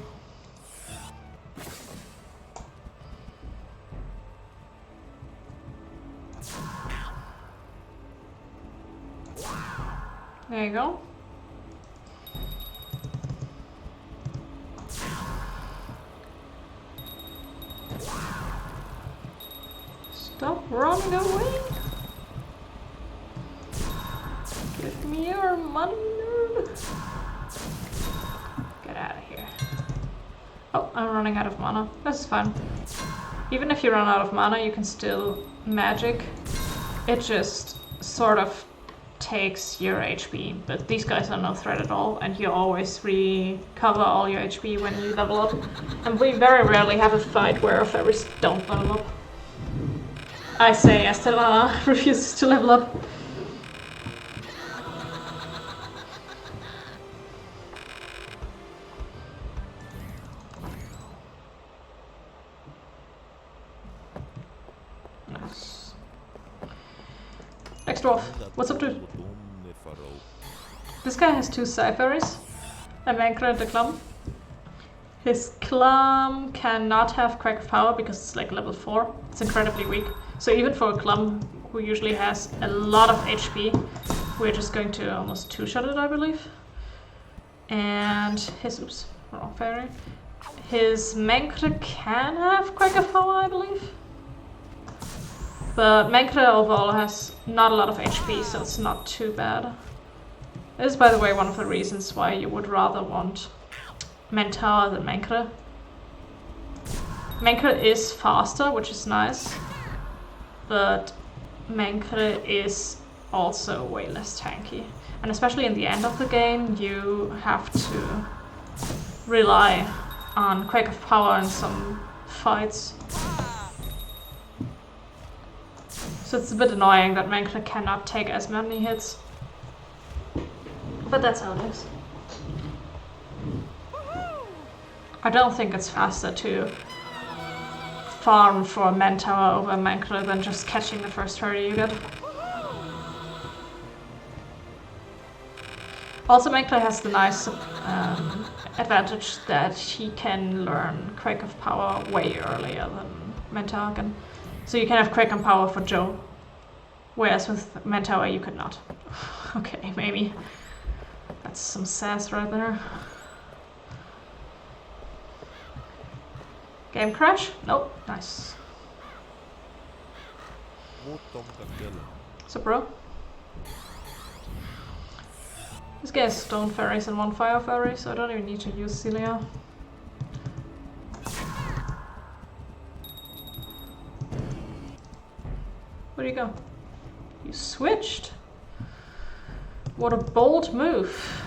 There you go. Stop running away! Give me your money, nerd! Get out of here. Oh, I'm running out of mana. This is fine. Even if you run out of mana, you can still magic. It just sort of takes your HP, but these guys are no threat at all, and you always recover all your HP when you level up. And we very rarely have a fight where our fairies don't level up. I say as ZanZarah refuses to level up. Nice. Next dwarf. What's up, dude? This guy has 2 Sci-Fairies, a Mancra and a Clum. His Clum cannot have Crack of Power because it's like level 4. It's incredibly weak. So even for a Clum who usually has a lot of HP, we're just going to almost 2-shot it, I believe. And his, oops, wrong fairy. His Mancra can have Crack of Power, I believe. But Mancra overall has not a lot of HP, so it's not too bad. This is, by the way, one of the reasons why you would rather want Mentor than Mancra. Mancra is faster, which is nice, but Mancra is also way less tanky. And especially in the end of the game, you have to rely on Quake of Power in some fights. So it's a bit annoying that Mancra cannot take as many hits. But that's how it is. I don't think it's faster to farm for Mentor over Mancra than just catching the first hurry you get. Also, Mancra has the nice advantage that he can learn Quake of Power way earlier than Mentor can. So you can have Quake of Power for Joe, whereas with Mentor you could not. Okay, maybe. That's some sass right there. Game crash? Nope. Nice. So, bro. This guy has stone fairies and 1 fire fairy, so I don't even need to use Celia. Where'd you go? You switched? What a bold move.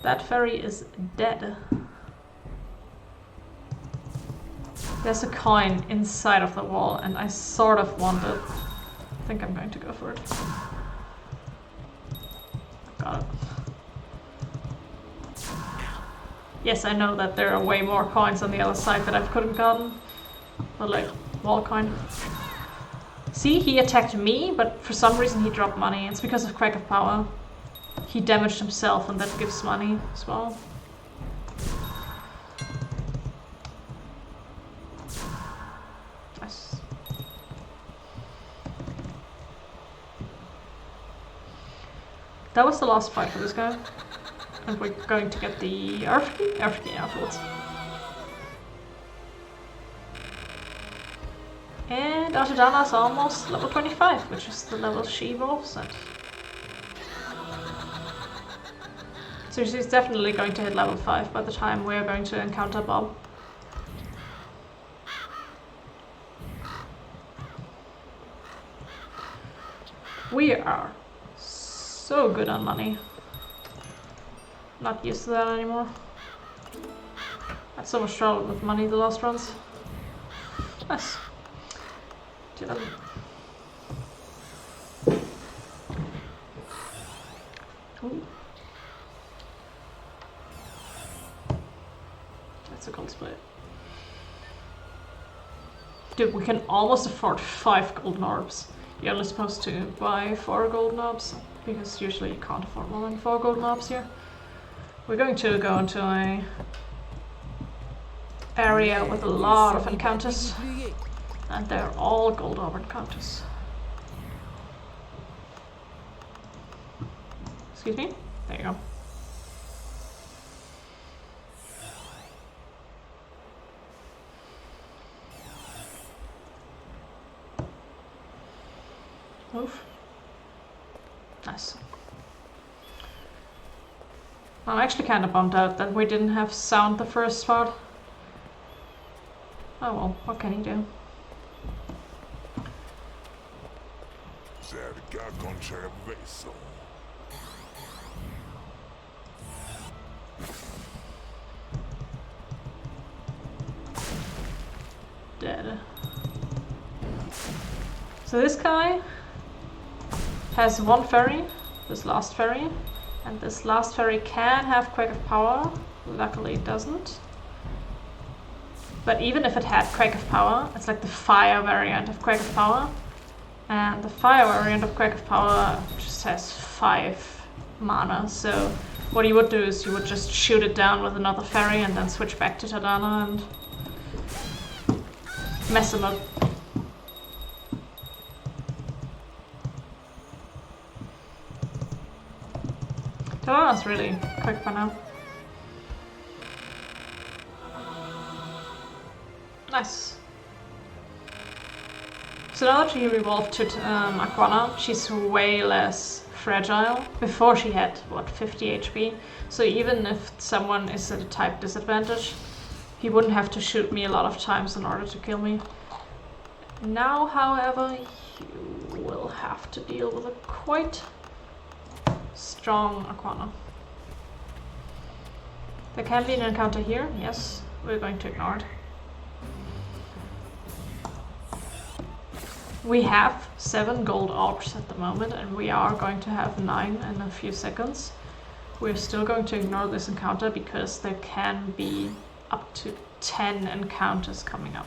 That fairy is dead. There's a coin inside of the wall and I sort of want it. I think I'm going to go for it. Got it. Yes, I know that there are way more coins on the other side that I couldn't gotten. But like, wall coin. See, he attacked me, but for some reason he dropped money. It's because of Crack of Power. He damaged himself and that gives money as well. Nice. That was the last fight for this guy. And we're going to get the Earth Key afterwards. And Artidana's almost level 25, which is the level she evolves at. So she's definitely going to hit level 5 by the time we're going to encounter Bob. We are so good on money. Not used to that anymore. Had so much trouble with money the last runs. Nice. Ooh. That's a gold split. Dude, we can almost afford 5 golden orbs. You're only supposed to buy 4 golden orbs. because usually you can't afford more than 4 golden orbs here. We're going to go into a area with a lot of encounters, and they're all gold orb encounters. Excuse me? There you go. Move. Nice. I'm actually kind of bummed out that we didn't have sound the first part. Oh well, what can you do? Dead. So this guy has 1 fairy, this last fairy, and this last fairy can have Quake of Power. Luckily it doesn't. But even if it had Quake of Power, it's like the fire variant of Quake of Power. And the fire variant of Quake of Power just has 5 mana, so what you would do is you would just shoot it down with another fairy and then switch back to Tadana and mess him up. Tadana's really quick for now. Nice. So now that she evolved to Aquana, she's way less fragile. Before she had, what, 50 HP? So even if someone is at a type disadvantage, he wouldn't have to shoot me a lot of times in order to kill me. Now, however, you will have to deal with a quite strong Aquana. There can be an encounter here, yes, we're going to ignore it. We have 7 gold orbs at the moment, and we are going to have 9 in a few seconds. We're still going to ignore this encounter because there can be up to 10 encounters coming up.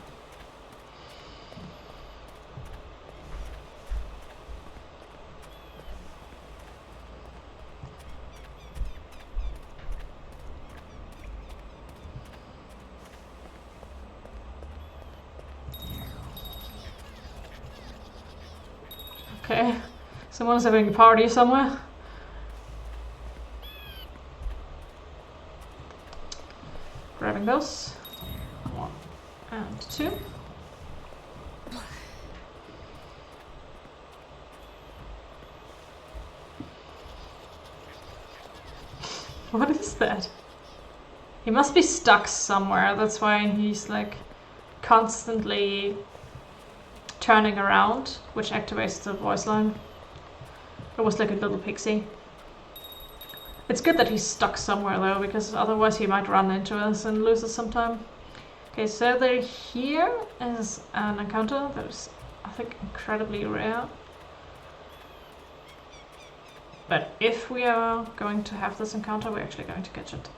Okay, someone's having a party somewhere. Grabbing those. 1 and 2. What is that? He must be stuck somewhere, that's why he's like constantly turning around, which activates the voice line. It was like a little pixie. It's good that he's stuck somewhere though, because otherwise he might run into us and lose us some time. Okay, so there here is an encounter that is, I think, incredibly rare. But if we are going to have this encounter, we're actually going to catch it.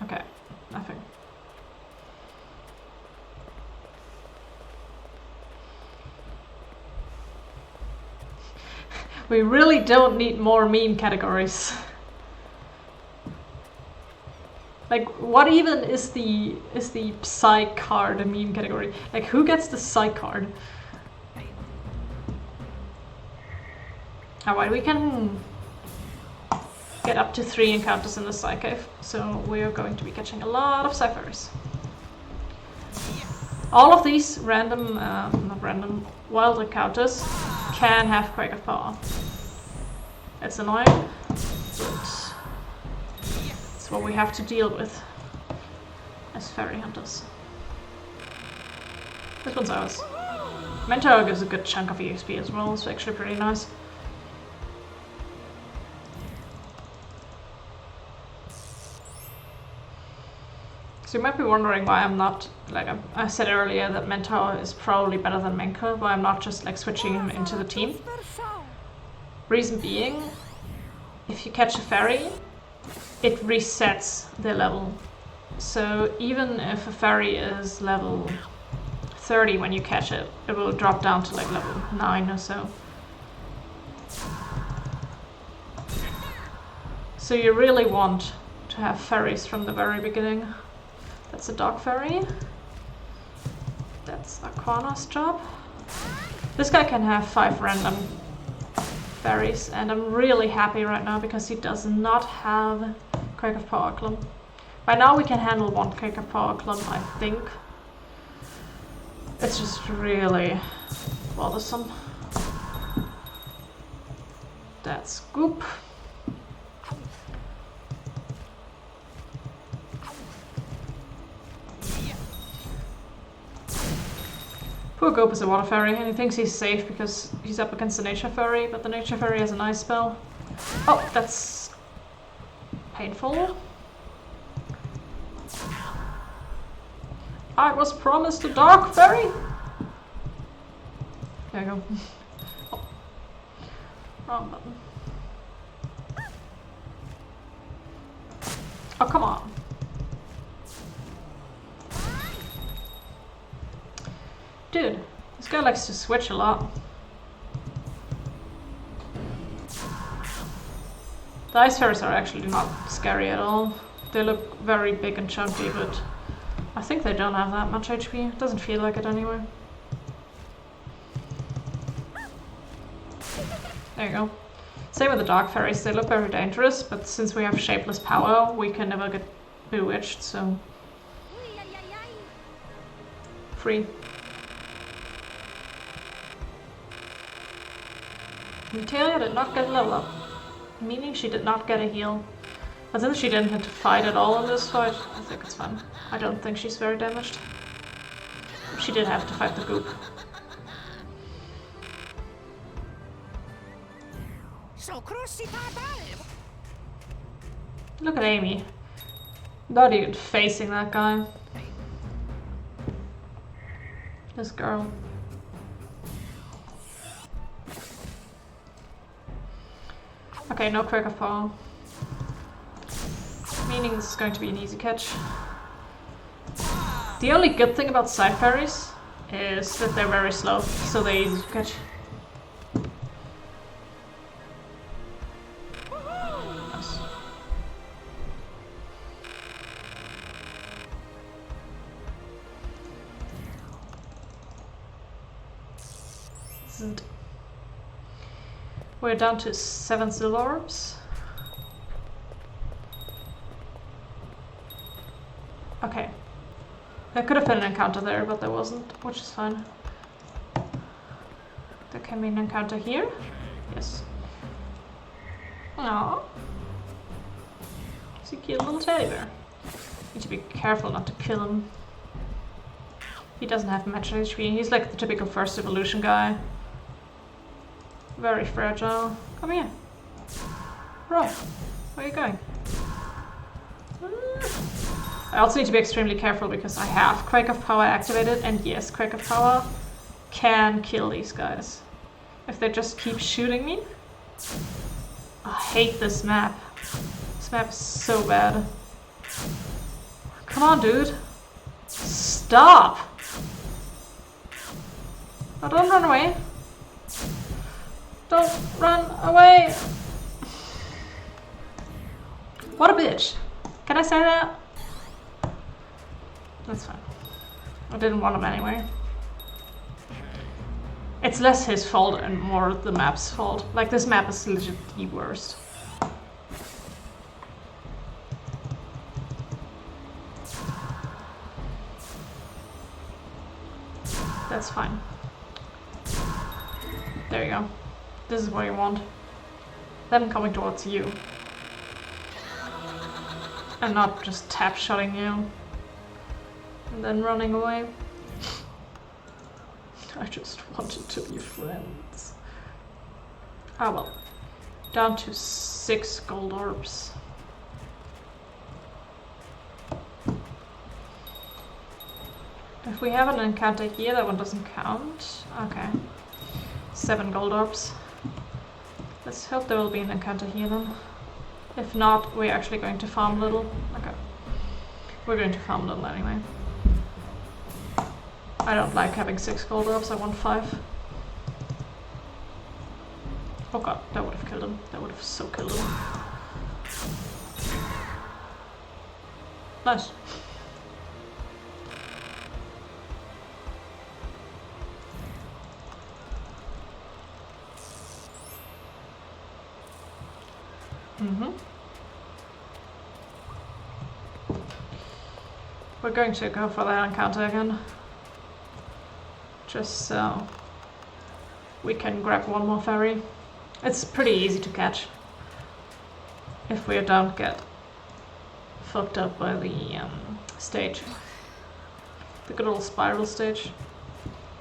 Okay, nothing. We really don't need more meme categories. Like, what even is the Psy card a meme category? Like, who gets the Psy card? Alright, we can get up to 3 encounters in the Psy cave, so we are going to be catching a lot of Psy-fairies. All of these random, not random, wild encounters can have Quake of Power. It's annoying, but it's what we have to deal with as fairy hunters. This one's ours. Mentor gives a good chunk of EXP as well, it's actually pretty nice. So you might be wondering why I'm not, like I said earlier that Mentor is probably better than Menko, why I'm not just like switching him into the team. Reason being, if you catch a fairy, it resets their level. So even if a fairy is level 30 when you catch it. It will drop down to like level 9 or so. So you really want to have fairies from the very beginning. That's a dog fairy. That's Aquana's job. This guy can have 5 random fairies, and I'm really happy right now because he does not have Quake of Power Clump. By now we can handle 1 Quake of Power Clump, I think. It's just really bothersome. That's Goop. Poor Goop is a water fairy, and he thinks he's safe because he's up against the nature fairy, but the nature fairy has an ice spell. Oh, that's painful. I was promised a dark fairy! There you go. Oh. Wrong button. Oh, come on. Dude, this guy likes to switch a lot. The ice fairies are actually not scary at all. They look very big and chunky, but I think they don't have that much HP. It doesn't feel like it anyway. There you go. Same with the dark fairies, they look very dangerous, but since we have shapeless power, we can never get bewitched, so... Free. Natalia did not get a level up, meaning she did not get a heal. But since she didn't have to fight at all in this fight, I think it's fun. I don't think she's very damaged. She did have to fight the Goop. Look at Amy. Not even facing that guy. This girl. Okay, no Quake of Power. Meaning this is going to be an easy catch. The only good thing about side fairies is that they're very slow, so they're easy to catch. Nice. We're down to 7 silver orbs. Okay. There could have been an encounter there, but there wasn't, which is fine. There can be an encounter here. Yes. Aww. It's a cute little teddy bear. Need to be careful not to kill him. He doesn't have much HP. He's like the typical first evolution guy. Very fragile. Come here. Bro, where are you going? I also need to be extremely careful because I have Quake of Power activated, and yes, Quake of Power can kill these guys. If they just keep shooting me. I hate this map. This map is so bad. Come on, dude. Stop! Oh, don't run away. Don't run away! What a bitch! Can I say that? That's fine. I didn't want him anyway. It's less his fault and more the map's fault. Like, this map is legit the worst. That's fine. There you go. This is what you want. Them coming towards you. And not just tap-shotting you. And then running away. I just wanted to be friends. Ah well. Down to 6 gold orbs. If we have an encounter here, that one doesn't count. Okay. 7 gold orbs. Let's hope there will be an encounter here then. If not, we're actually going to farm little. Okay. We're going to farm little anyway. I don't like having 6 gold orbs, I want 5. Oh god, that would have killed him. That would have so killed him. Nice. We're going to go for that encounter again. Just so we can grab one more ferry. It's pretty easy to catch if we don't get fucked up by the stage. The good old spiral stage.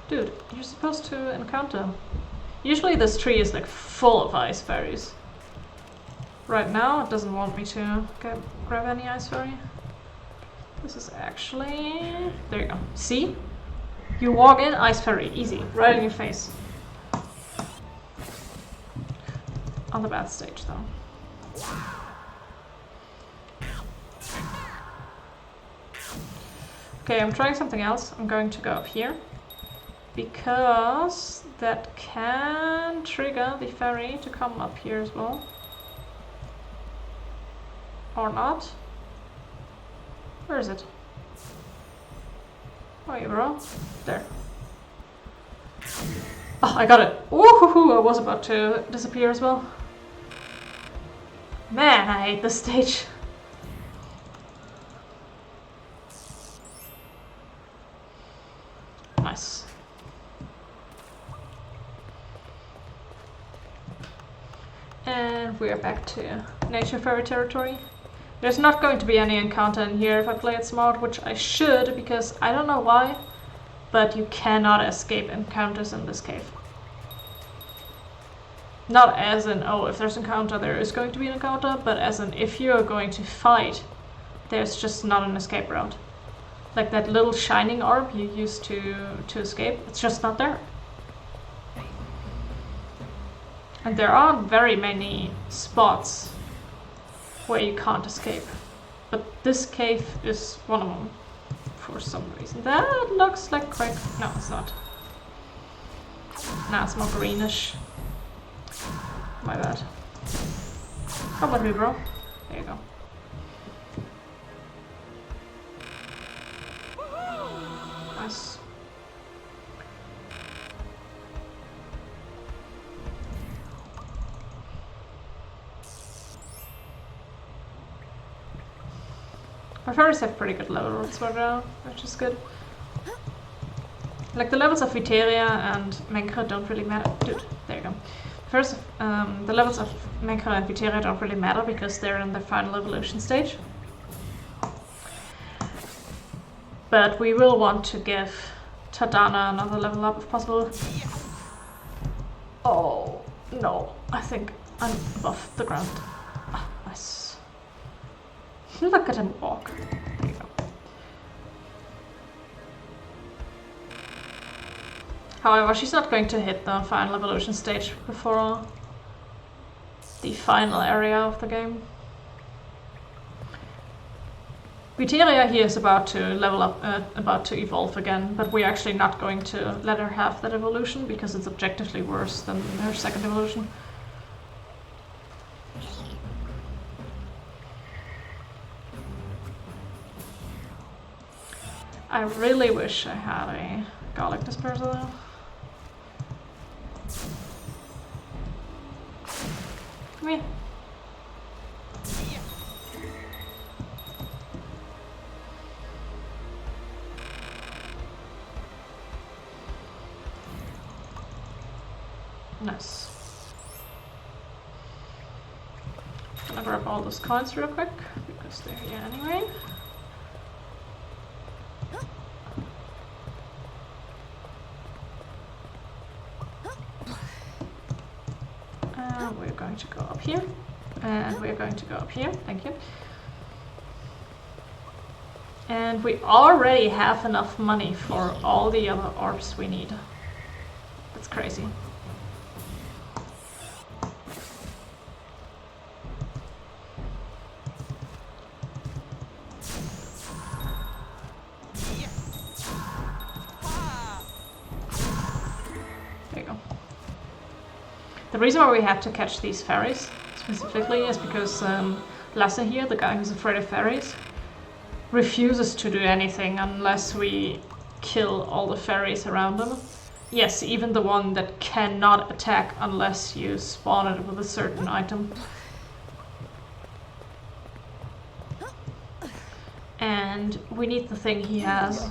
Dude, you're supposed to encounter. Usually this tree is like full of ice fairies. Right now it doesn't want me to grab any ice fairy. This is actually... There you go. See? You walk in, ice fairy. Easy. Right in your face. On the bad stage though. Okay, I'm trying something else. I'm going to go up here. Because that can trigger the ferry to come up here as well. Or not. Where is it? Oh, you bro. There. Oh, I got it. Woohoo! I was about to disappear as well. Man, I hate this stage. Nice. And we're back to Nature Fairy territory. There's not going to be any encounter in here if I play it smart, which I should, because I don't know why, but you cannot escape encounters in this cave. Not as in, oh, if there's an encounter, there is going to be an encounter, but as in, if you're going to fight, there's just not an escape route. Like that little shining orb you used to escape, it's just not there. And there aren't very many spots where you can't escape. But this cave is one of them, for some reason. That looks like crack. No, it's not. Nah, it's more greenish. My bad. Come with me, bro. There you go. Nice. My fairies have pretty good levels right now, which is good. Like the levels of Viteria and Menkra don't really matter. Dude, there you go. First, the levels of Menkra and Viteria don't really matter because they're in the final evolution stage. But we will want to give Tadana another level up if possible. Oh, no. I think I'm above the ground. Ah, nice. Look at him walk. There you go. However, she's not going to hit the final evolution stage before the final area of the game. Viteria here is about to level up, about to evolve again, but we're actually not going to let her have that evolution because it's objectively worse than her second evolution. I really wish I had a garlic disperser though. Come here. Nice. Gonna grab all those coins real quick because they're here anyway. We're going to go up here, and we're going to go up here, thank you. And we already have enough money for all the other orbs we need. That's crazy. The reason why we had to catch these ferries specifically is because Lasse here, the guy who's afraid of ferries, refuses to do anything unless we kill all the ferries around him. Yes, even the one that cannot attack unless you spawn it with a certain item. And we need the thing he has,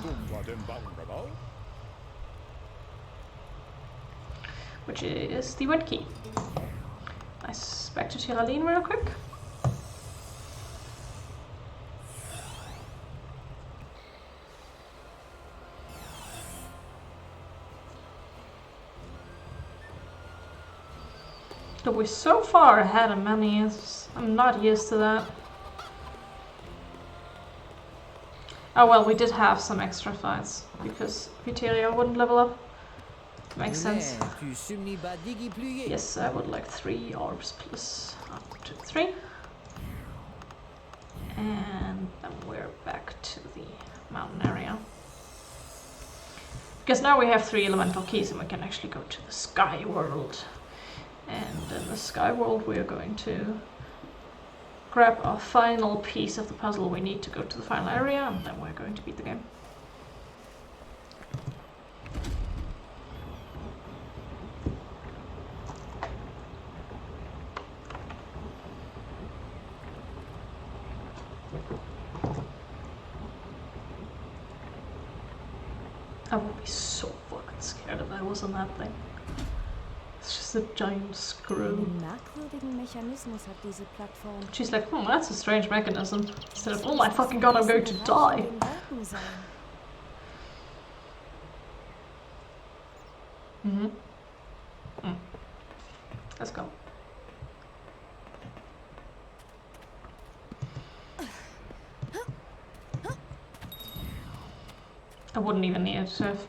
which is the red key. Nice. Back to Tyraline real quick. But we're so far ahead of money, I'm not used to that. Oh well, we did have some extra fights because Viteria wouldn't level up. Makes sense. Yes, I would like 3 orbs plus up to 3. And then we're back to the mountain area. Because now we have 3 elemental keys and we can actually go to the sky world. And in the sky world we are going to grab our final piece of the puzzle we need to go to the final area, and then we're going to beat the game. I would be so fucking scared if I was on that thing. It's just a giant screw. She's like, that's a strange mechanism. Instead of, oh my fucking god, I'm going to die. Let's go. I wouldn't even need to have,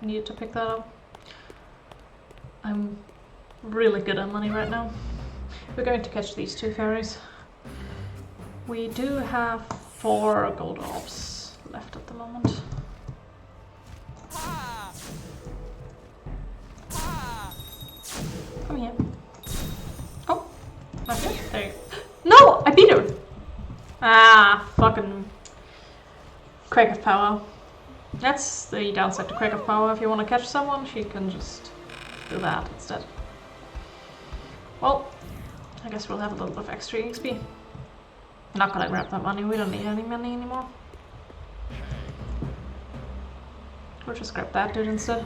needed to pick that up. I'm really good at money right now. We're going to catch these 2 ferries. We do have 4 gold orbs left at the moment. Come here. Oh, okay, there you go. No, I beat her! Ah, fucking Quake of Power. That's the downside to Quake of Power. If you want to catch someone, she can just do that instead. Well, I guess we'll have a little bit of extra XP. Not gonna grab that money, we don't need any money anymore. We'll just grab that dude instead.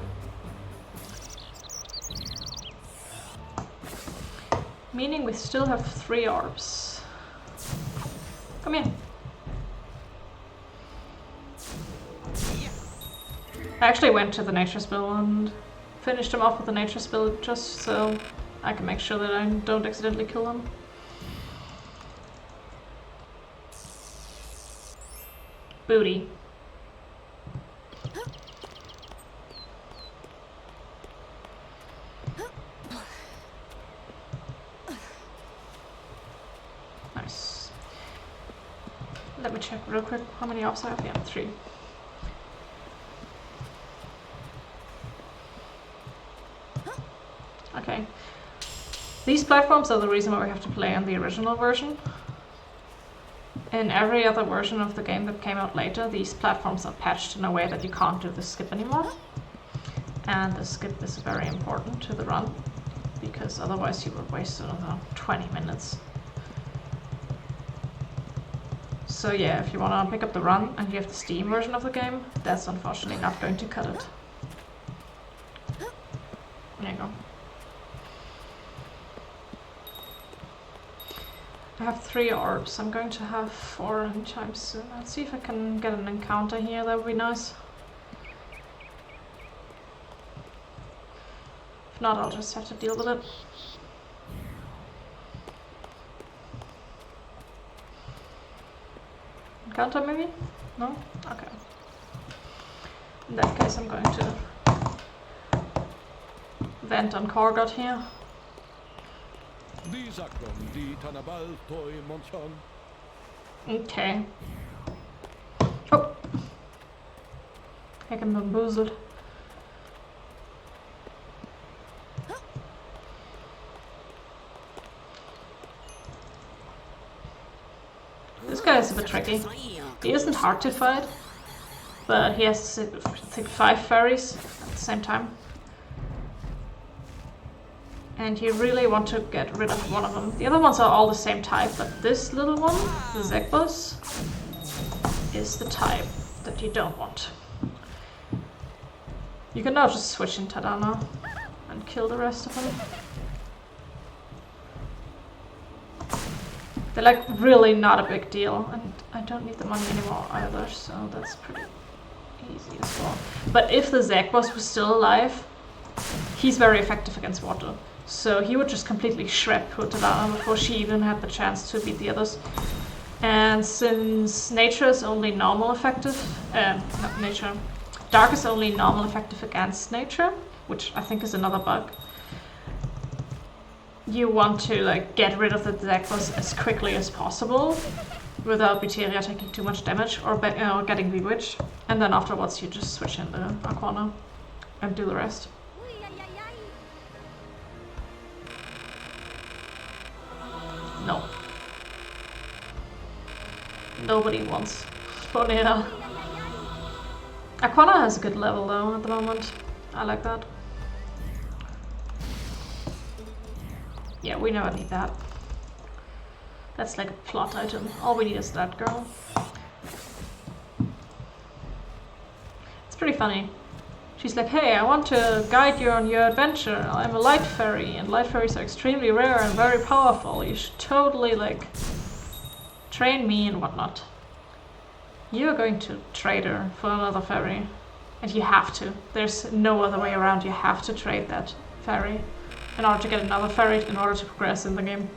Meaning we still have 3 orbs. Come here. I actually went to the nature spill and finished him off with the nature spill just so I can make sure that I don't accidentally kill him. Booty. Nice. Let me check real quick how many orbs I have. Yeah, 3. Okay. These platforms are the reason why we have to play on the original version. In every other version of the game that came out later, these platforms are patched in a way that you can't do the skip anymore. And the skip is very important to the run, because otherwise you would waste another 20 minutes. So yeah, if you want to pick up the run and you have the Steam version of the game, that's unfortunately not going to cut it. There you go. I have 3 orbs. I'm going to have 4 anytime soon. Let's see if I can get an encounter here. That would be nice. If not, I'll just have to deal with it. Encounter maybe? No? Okay. In that case, I'm going to vent on Korgot here. Okay. Oh! I can bamboozled. This guy is a bit tricky. He isn't hard to fight, but he has, I think, 5 fairies at the same time. And you really want to get rid of one of them. The other ones are all the same type, but this little one, the Zekbos, is the type that you don't want. You can now just switch in Tadana and kill the rest of them. They're like really not a big deal, and I don't need the money anymore either, so that's pretty easy as well. But if the Zekbos was still alive, he's very effective against water. So he would just completely shred poor Tadana before she even had the chance to beat the others. And since nature is only normal effective, not nature, dark is only normal effective against nature, which I think is another bug. You want to like get rid of the Zekbos as quickly as possible without Buteria taking too much damage or getting bewitched, and then afterwards you just switch in the Aquana and do the rest. No. Nobody wants Bonera. Aquana has a good level though at the moment. I like that. Yeah, we never need that. That's like a plot item. All we need is that girl. It's pretty funny. She's like, hey, I want to guide you on your adventure. I'm a light fairy, and light fairies are extremely rare and very powerful. You should totally, like, train me and whatnot. You're going to trade her for another fairy. And you have to. There's no other way around. You have to trade that fairy in order to get another fairy, in order to progress in the game.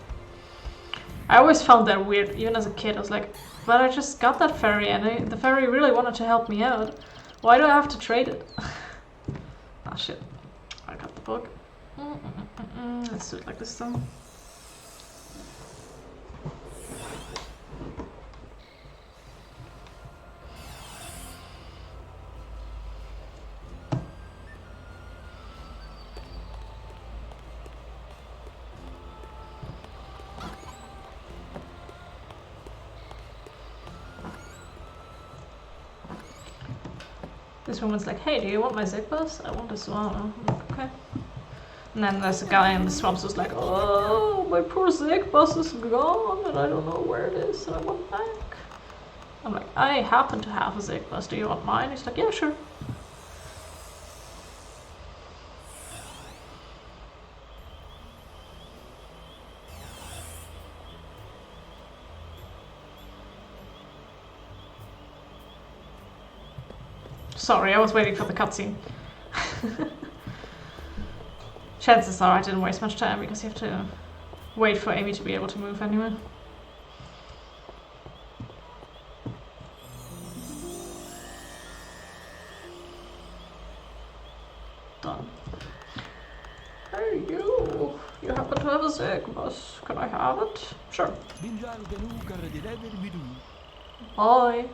I always found that weird, even as a kid. I was like, but I just got that fairy, and the fairy really wanted to help me out. Why do I have to trade it? Ah, shit. I got the book. Let's do it like this then. This woman's like, hey, do you want my Zekbos? I want a Swan. I'm like, okay. And then there's a guy in the swamps who's like, oh, my poor Zekbos is gone and I don't know where it is and I want it back. I'm like, I happen to have a Zekbos. Do you want mine? He's like, yeah, sure. Sorry, I was waiting for the cutscene. Chances are I didn't waste much time because you have to wait for Amy to be able to move anyway. Done. Hey you! You happen to have a Zekbos. Can I have it? Sure. Bye.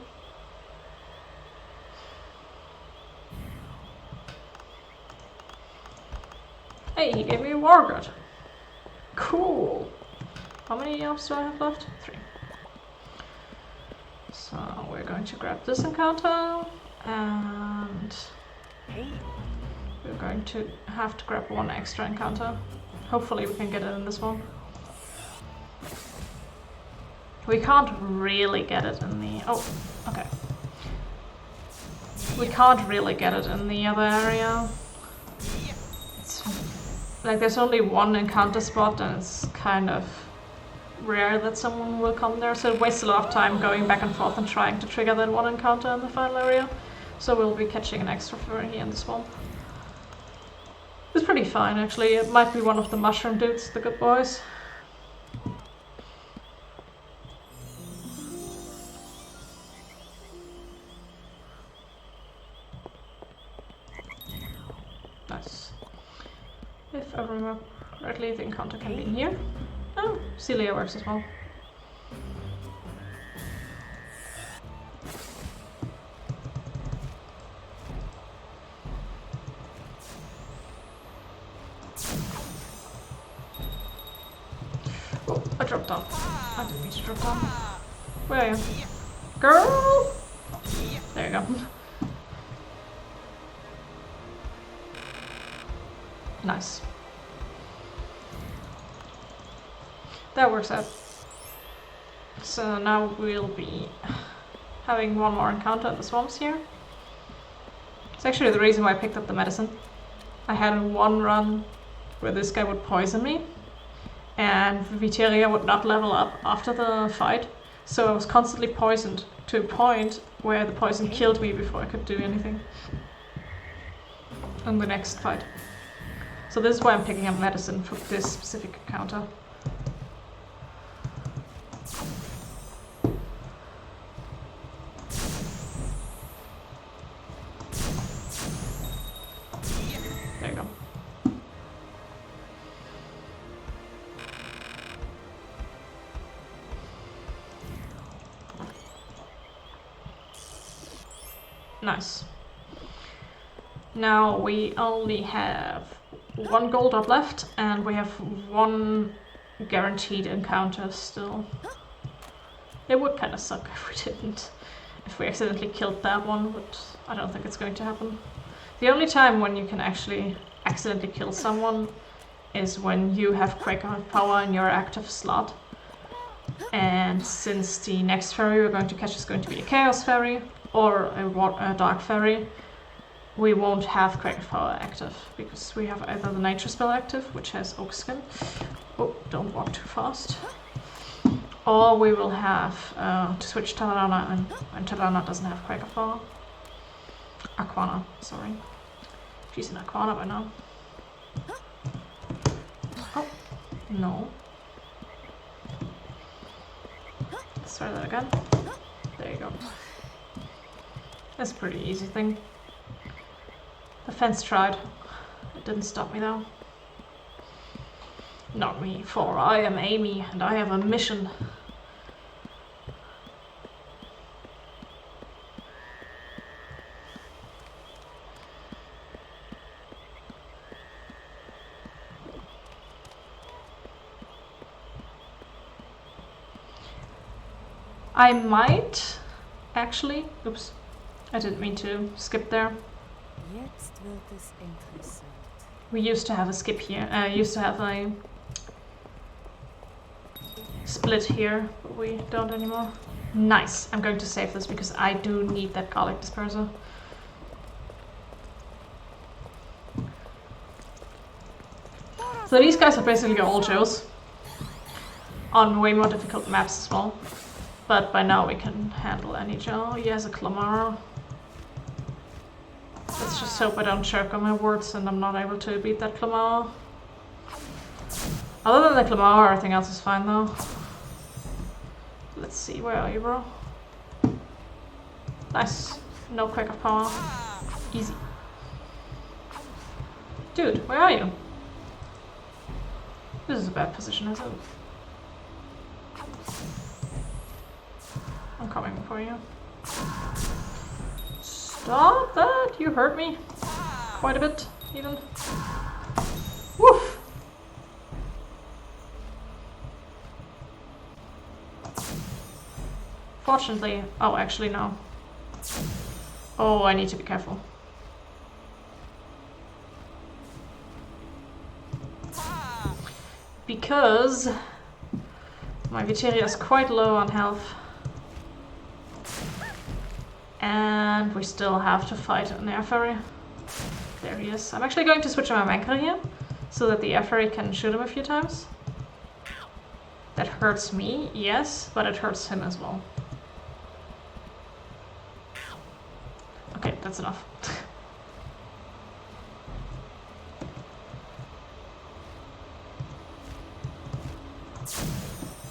Hey, he gave me a Wargod. Cool. How many elves do I have left? 3. So we're going to grab this encounter, and we're going to have to grab 1 extra encounter. Hopefully we can get it in this one. We can't really get it in the... oh, okay. We can't really get it in the other area. Like, there's only 1 encounter spot, and it's kind of rare that someone will come there, so it wastes a lot of time going back and forth and trying to trigger that 1 encounter in the final area. So we'll be catching an extra fairy here in the swamp. It's pretty fine, actually. It might be one of the mushroom dudes, the good boys. Nice. If I remember correctly, the encounter can be in here. Oh, Celia works as well. Oh, I dropped down. I didn't mean to drop down. Where are you? Girl! There you go. Nice. That works out. So now we'll be having one more encounter in the swamps here. It's actually the reason why I picked up the medicine. I had one run where this guy would poison me, and Viteria would not level up after the fight, so I was constantly poisoned to a point where the poison killed me before I could do anything in the next fight. So this is why I'm picking up medicine for this specific encounter. There you go. Nice. Now we only have one gold up left, and we have one guaranteed encounter still. It would kind of suck if we didn't. If we accidentally killed that one, but I don't think it's going to happen. The only time when you can actually accidentally kill someone is when you have Quake of Power in your active slot. And since the next fairy we're going to catch is going to be a Chaos Fairy or a Dark Fairy, we won't have Quake of Power active because we have either the Nature spell active, which has Oak Skin. Oh, don't walk too fast. Or we will have to switch Talana, and Talana doesn't have Quake of Power. Aquana, sorry. She's an Aquana by now. Oh, no. Let's try that again. There you go. That's a pretty easy thing. The fence tried. It didn't stop me though. Not me, for I am Amy and I have a mission. I might actually, oops, I didn't mean to skip there. We used to have a skip here, used to have a split here, but we don't anymore. Nice, I'm going to save this because I do need that garlic disperser. So these guys are basically all Joes on way more difficult maps as well. But by now we can handle any Joe. He has a Clamara. Let's just hope I don't choke on my words and I'm not able to beat that Clamara. Other than the Clamara, everything else is fine though. Let's see, where are you, bro? Nice. No Quake of Power. Easy. Dude, where are you? This is a bad position, isn't it? I'm coming for you. Stop that! You hurt me. Quite a bit, even. Woof! Fortunately... Oh, actually, no. Oh, I need to be careful. Because... my Viteria is quite low on health. And we still have to fight an air fairy. There he is. I'm actually going to switch on my Manker here, so that the air fairy can shoot him a few times. That hurts me, yes, but it hurts him as well. Okay, that's enough.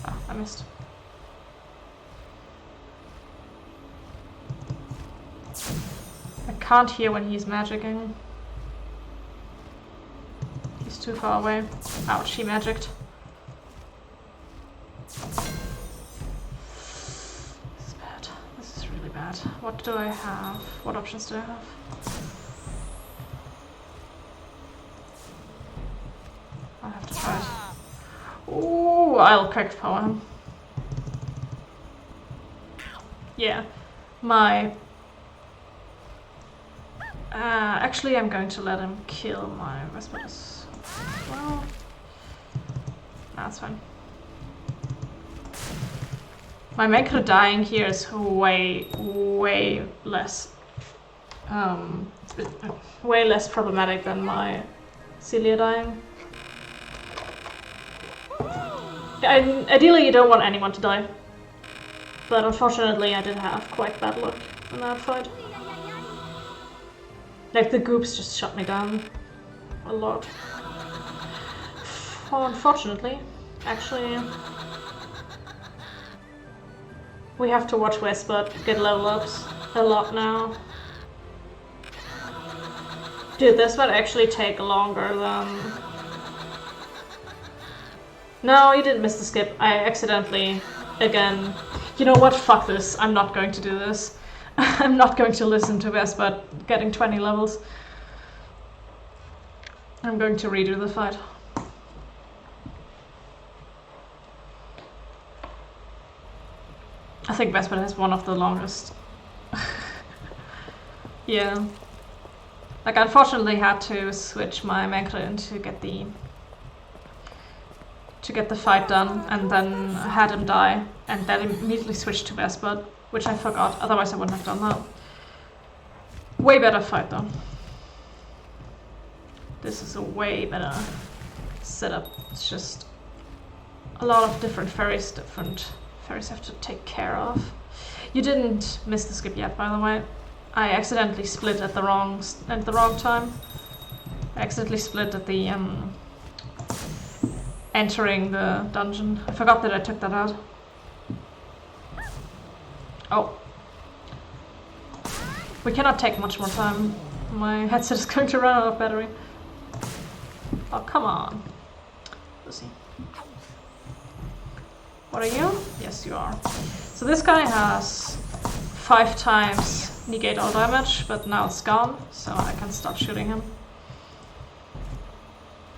Ah, I missed. I can't hear when he's magicking. He's too far away. Ouch, he magicked. This is bad. This is really bad. What do I have? What options do I have? I have to try it. Ooh, I'll Quake of Power him. yeah, my... actually, I'm going to let him kill my Vespa as well. That's fine. My Micro dying here is way less... way less problematic than my Celia dying. Ideally, you don't want anyone to die. But unfortunately, I did have quite bad luck in that fight. Like, the goops just shut me down a lot. Unfortunately, actually, we have to watch Westbot get level ups a lot now. Dude, this might actually take longer than... No, you didn't miss the skip. I accidentally, again... You know what? Fuck this. I'm not going to do this. I'm not going to listen to Westbot getting 20 levels. I'm going to redo the fight. I think Westbot has one of the longest. Yeah. Like, I unfortunately had to switch my Mankra to get the fight done, and then had him die, and then immediately switched to Westbot, which I forgot, otherwise I wouldn't have done that. Way better fight though. This is a way better setup. It's just a lot of different fairies have to take care of. You didn't miss the skip yet, by the way. I accidentally split at the wrong time. I accidentally split at the entering the dungeon. I forgot that I took that out. Oh. We cannot take much more time. My headset is going to run out of battery. Oh, come on. Pussy. What are you? Yes, you are. So this guy has 5 times negate all damage, but now it's gone, so I can stop shooting him.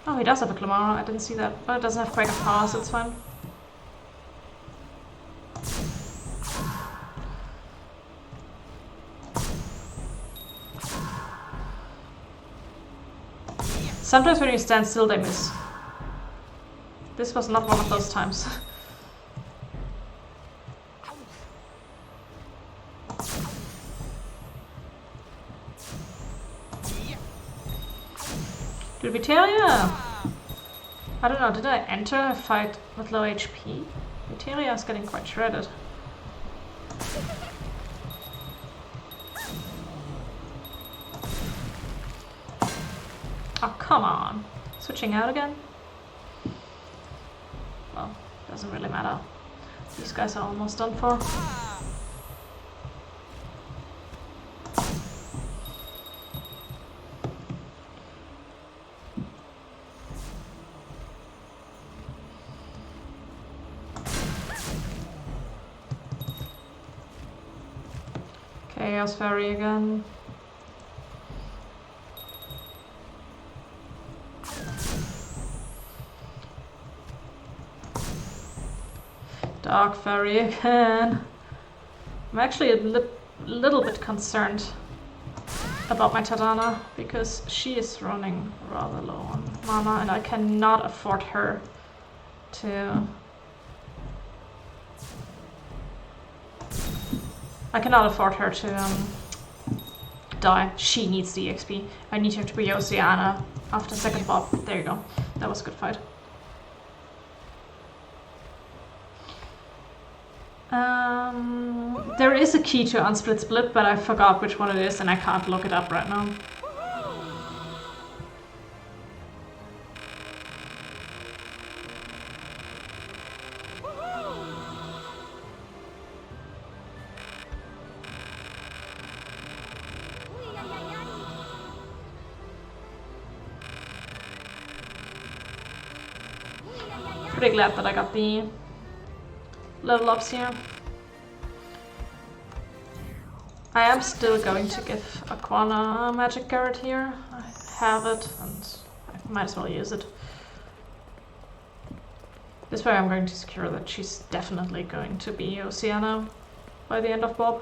Oh, he does have a Clamara, I didn't see that. Oh, it doesn't have Quake of Power, so it's fine. Sometimes when you stand still, they miss. This was not one of those times. Did Viteria? I don't know, did I enter a fight with low HP? Viteria is getting quite shredded. Oh, come on. Switching out again? Well, doesn't really matter. These guys are almost done for. Chaos Fairy again. Dark Fairy again. I'm actually a little bit concerned about my Tadana because she is running rather low on mana and I cannot afford her to... die. She needs the XP. I need her to be Oceana after second bob. There you go. That was a good fight. There is a key to unsplit split, but I forgot which one it is and I can't look it up right now. Pretty glad that I got the level ups here. I am still going to give Aquana a magic carrot here. I have it and I might as well use it. This way I'm going to secure that she's definitely going to be Oceana by the end of Bob.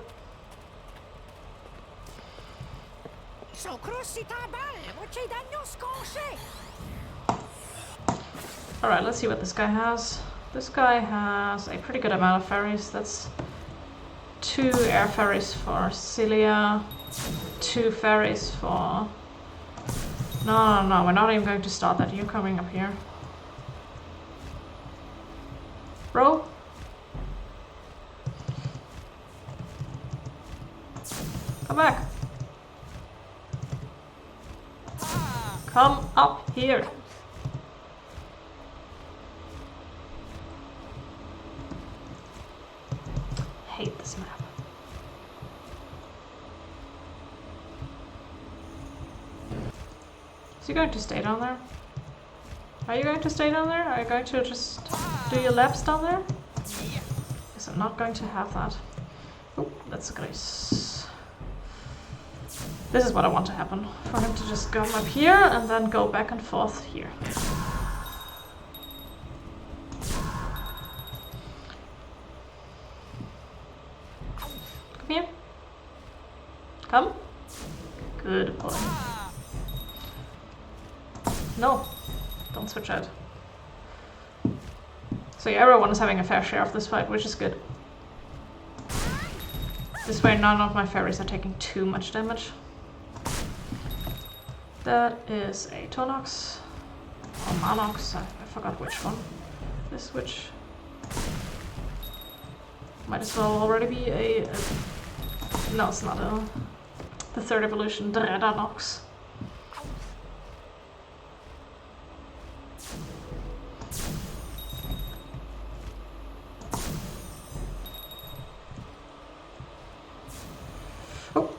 Alright, let's see what this guy has. This guy has a pretty good amount of ferries. That's 2 air ferries for Celia, 2 ferries for... No, we're not even going to start that. You're coming up here. Bro? Come back. Come up here. Hate this map. Is he going to stay down there? Are you going to stay down there? Are you going to just do your laps down there? Guess I'm not going to have that. Oh, that's a grace. This is what I want to happen. For him to just come up here and then go back and forth here. Come here. Come. Good boy. No. Don't switch out. So yeah, everyone is having a fair share of this fight, which is good. This way none of my ferries are taking too much damage. That is a Tonox. Or Manox, I forgot which one. This which... Might as well already be a... No, it's not a... The 3rd evolution, Dreadanox. Oh!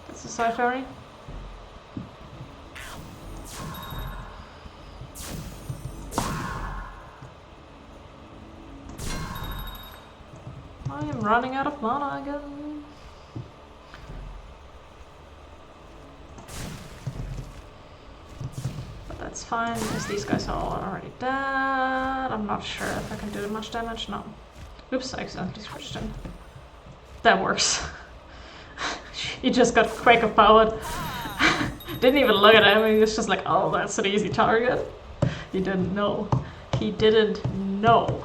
That's a side ferry. I am running out of mana again. But that's fine, because these guys are all already dead. I'm not sure if I can do much damage. No. Oops, I accidentally switched in. That works. He just got Quake of Power. Didn't even look at him, he was just like, oh, that's an easy target. He didn't know. He didn't know.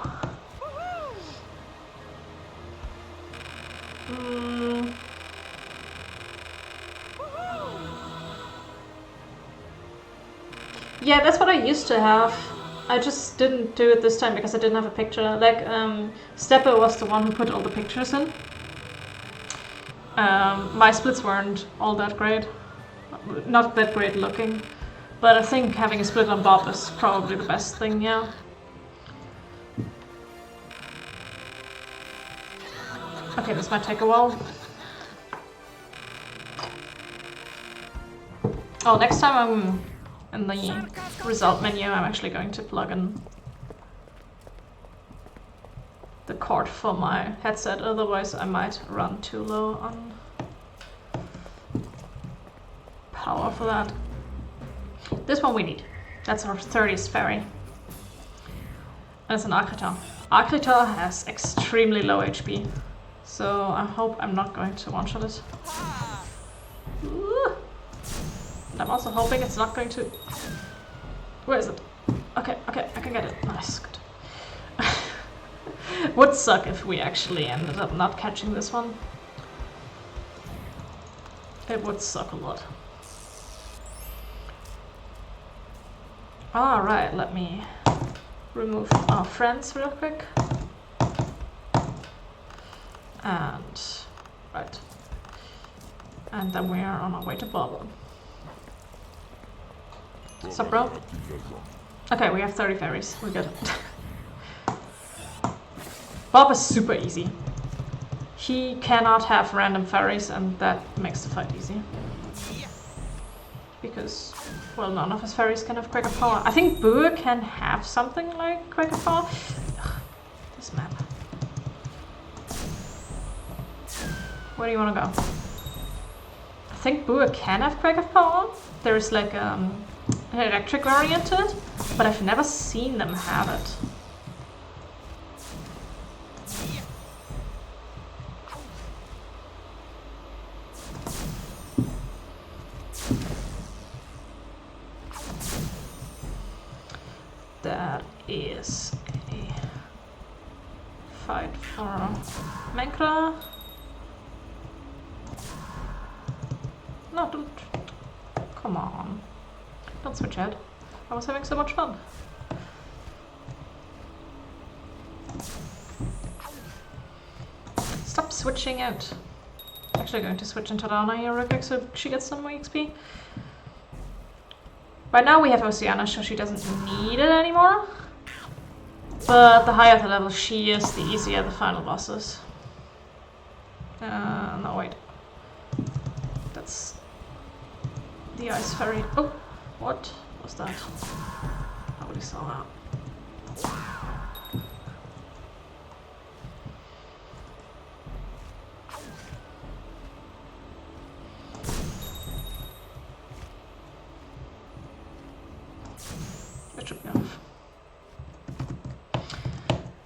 Yeah, that's what I used to have. I just didn't do it this time because I didn't have a picture. Like, Stepper was the one who put all the pictures in. My splits weren't all that great. Not that great looking. But I think having a split on Bob is probably the best thing, yeah. Okay, this might take a while. Oh, next time I'm in the result menu, I'm actually going to plug in the cord for my headset, otherwise I might run too low on power for that. This one we need. That's our 30th ferry. And it's an Akritar. Akritar has extremely low HP, so I hope I'm not going to one-shot it. Ooh. I'm also hoping it's not going to... Where is it? Okay, I can get it. Nice, good. Would suck if we actually ended up not catching this one. It would suck a lot. Alright, let me remove our friends real quick. And... right. And then we are on our way to Bob. What's up, bro? Okay, we have 30 ferries. We're good. Bob is super easy. He cannot have random ferries, and that makes the fight easy. Because, well, none of his ferries can have Quake of Power. I think Bua can have something like Quake of Power. Ugh, this map. Where do you want to go? I think Bua can have Quake of Power. There's like an electric variant to it, but I've never seen them have it. fight for Menkra. No, don't. Come on. Don't switch head. I was having so much fun. Stop switching out. Actually going to switch into Dana here real quick so she gets some more XP. Right now we have Oceana, so she doesn't need it anymore. But the higher the level she is, the easier the final boss is. No wait. That's the ice fairy. Oh, what was that? Nobody saw that. That should be enough.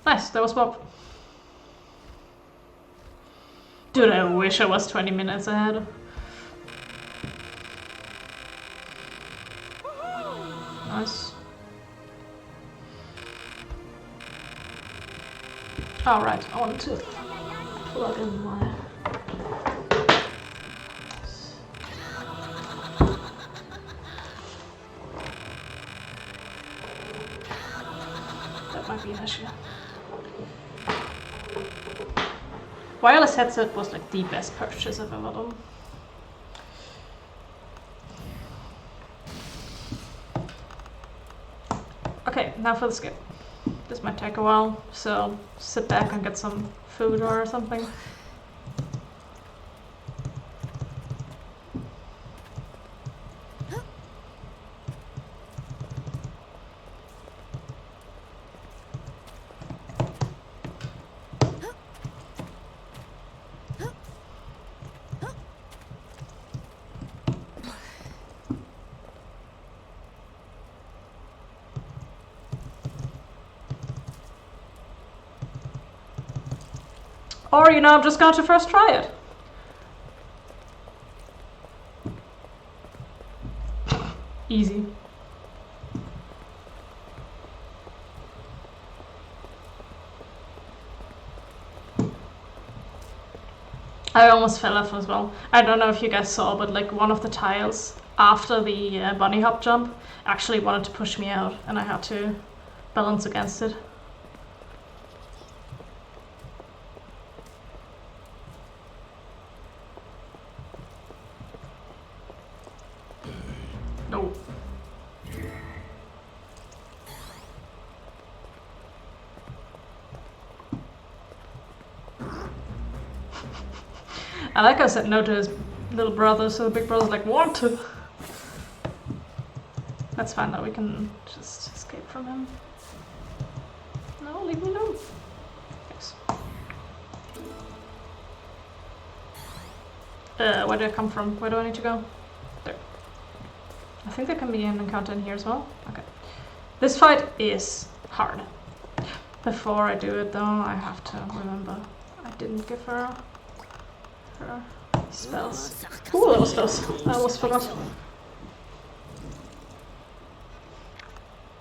Nice, that was Bob. Dude, I wish I was 20 minutes ahead. Nice. Alright, I want to plug in my... That might be an issue. Wireless headset was like the best purchase I've ever done. Okay, now for the skip. This might take a while, so sit back and get some food or something. Or, you know, I'm just going to first try it. Easy. I almost fell off as well. I don't know if you guys saw, but like one of the tiles after the bunny hop jump actually wanted to push me out, and I had to balance against it. No. I like I said no to his little brother, so the big brother's like, want to. That's fine though, we can just escape from him. No, leave me alone. Thanks. Where do I come from? Where do I need to go? There. I think there can be an encounter in here as well. Okay. This fight is hard. Before I do it though, I have to remember I didn't give her spells. Ooh, that was close. I almost forgot.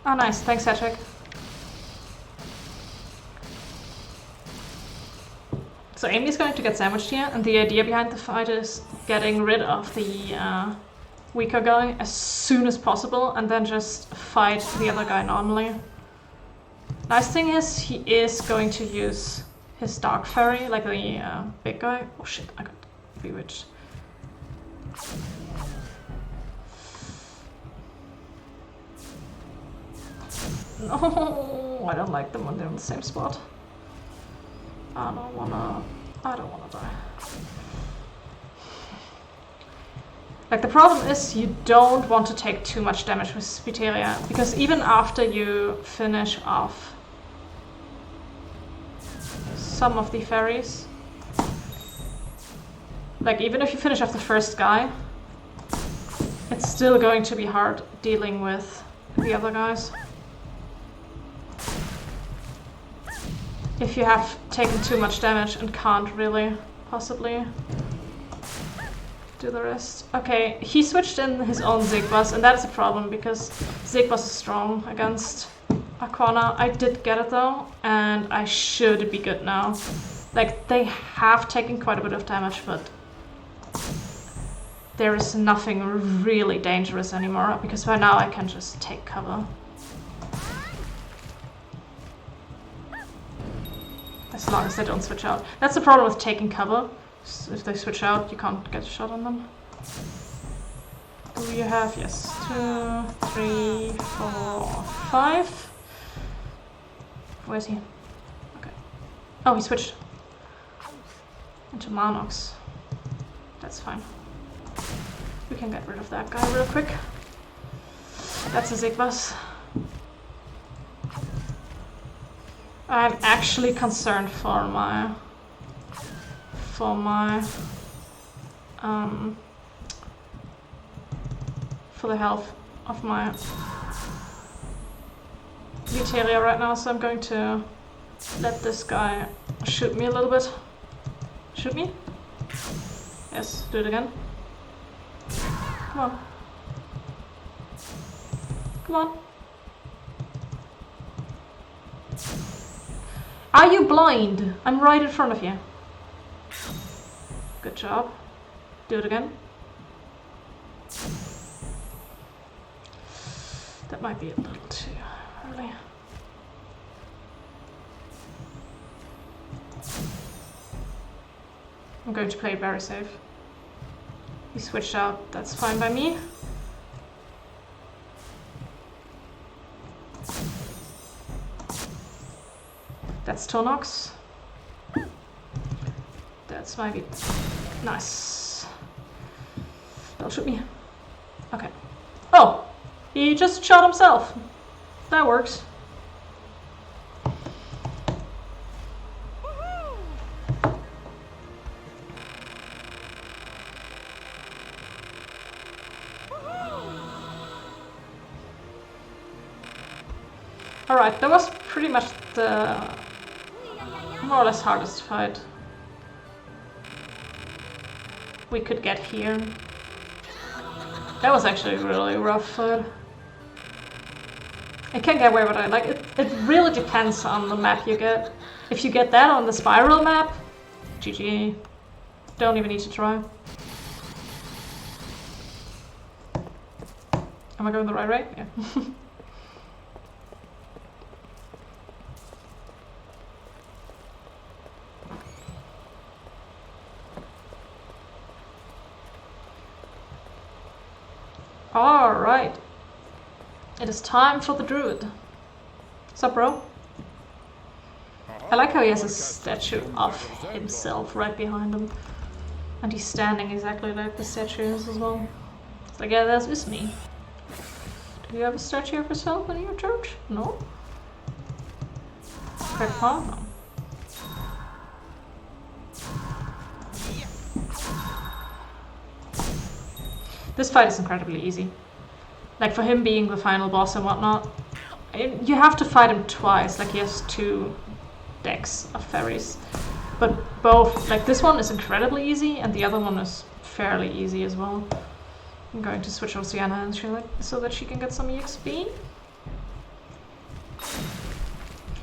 Oh nice, thanks Hedgehog. So Amy's going to get sandwiched here, and the idea behind the fight is getting rid of the weaker guy as soon as possible, and then just fight the other guy normally. Nice thing is, he is going to use his Dark Fairy, like the big guy. Oh shit, I got bewitched. No, I don't like them when they're in the same spot. I don't wanna die. Like the problem is you don't want to take too much damage with Spiteria, because even after you finish off some of the fairies, like even if you finish off the first guy, it's still going to be hard dealing with the other guys. If you have taken too much damage and can't really possibly do the rest. Okay, he switched in his own Zigboss, and that's a problem because Zigboss is strong against Aquana. I did get it though, and I should be good now. Like, they have taken quite a bit of damage, but there is nothing really dangerous anymore, because by now I can just take cover. As long as they don't switch out. That's the problem with taking cover. If they switch out, you can't get a shot on them. Do you have? Yes. 2, 3, 4, 5. Where's he? Okay. Oh, he switched into Marnox. That's fine. We can get rid of that guy real quick. That's a Zigbus. I'm actually concerned for my for the health of my Viteria right now, so I'm going to let this guy shoot me a little bit. Shoot me? Yes, do it again. Come on. Come on. Are you blind? I'm right in front of you. Good job. Do it again. That might be a little too early. I'm going to play it very safe. He switched out, that's fine by me. That's Tonox. That's my beat. Nice. Don't shoot me. Okay. Oh! He just shot himself. That works. Alright, that was pretty much the more or less hardest fight we could get here. That was actually a really rough fight. I can't get away with it. Like, it really depends on the map you get. If you get that on the spiral map, GG. Don't even need to try. Am I going the right way? Yeah. Alright. It is time for the druid. Sup, bro? I like how he has a statue of himself right behind him. And he's standing exactly like the statue is as well. It's like, yeah, that's me. Do you have a statue of yourself in your church? No? Grandpa? No. This fight is incredibly easy. Like, for him being the final boss and whatnot, you have to fight him twice. Like, he has 2 decks of fairies. But both, like, this one is incredibly easy and the other one is fairly easy as well. I'm going to switch Oceana and Shrilek so that she can get some EXP.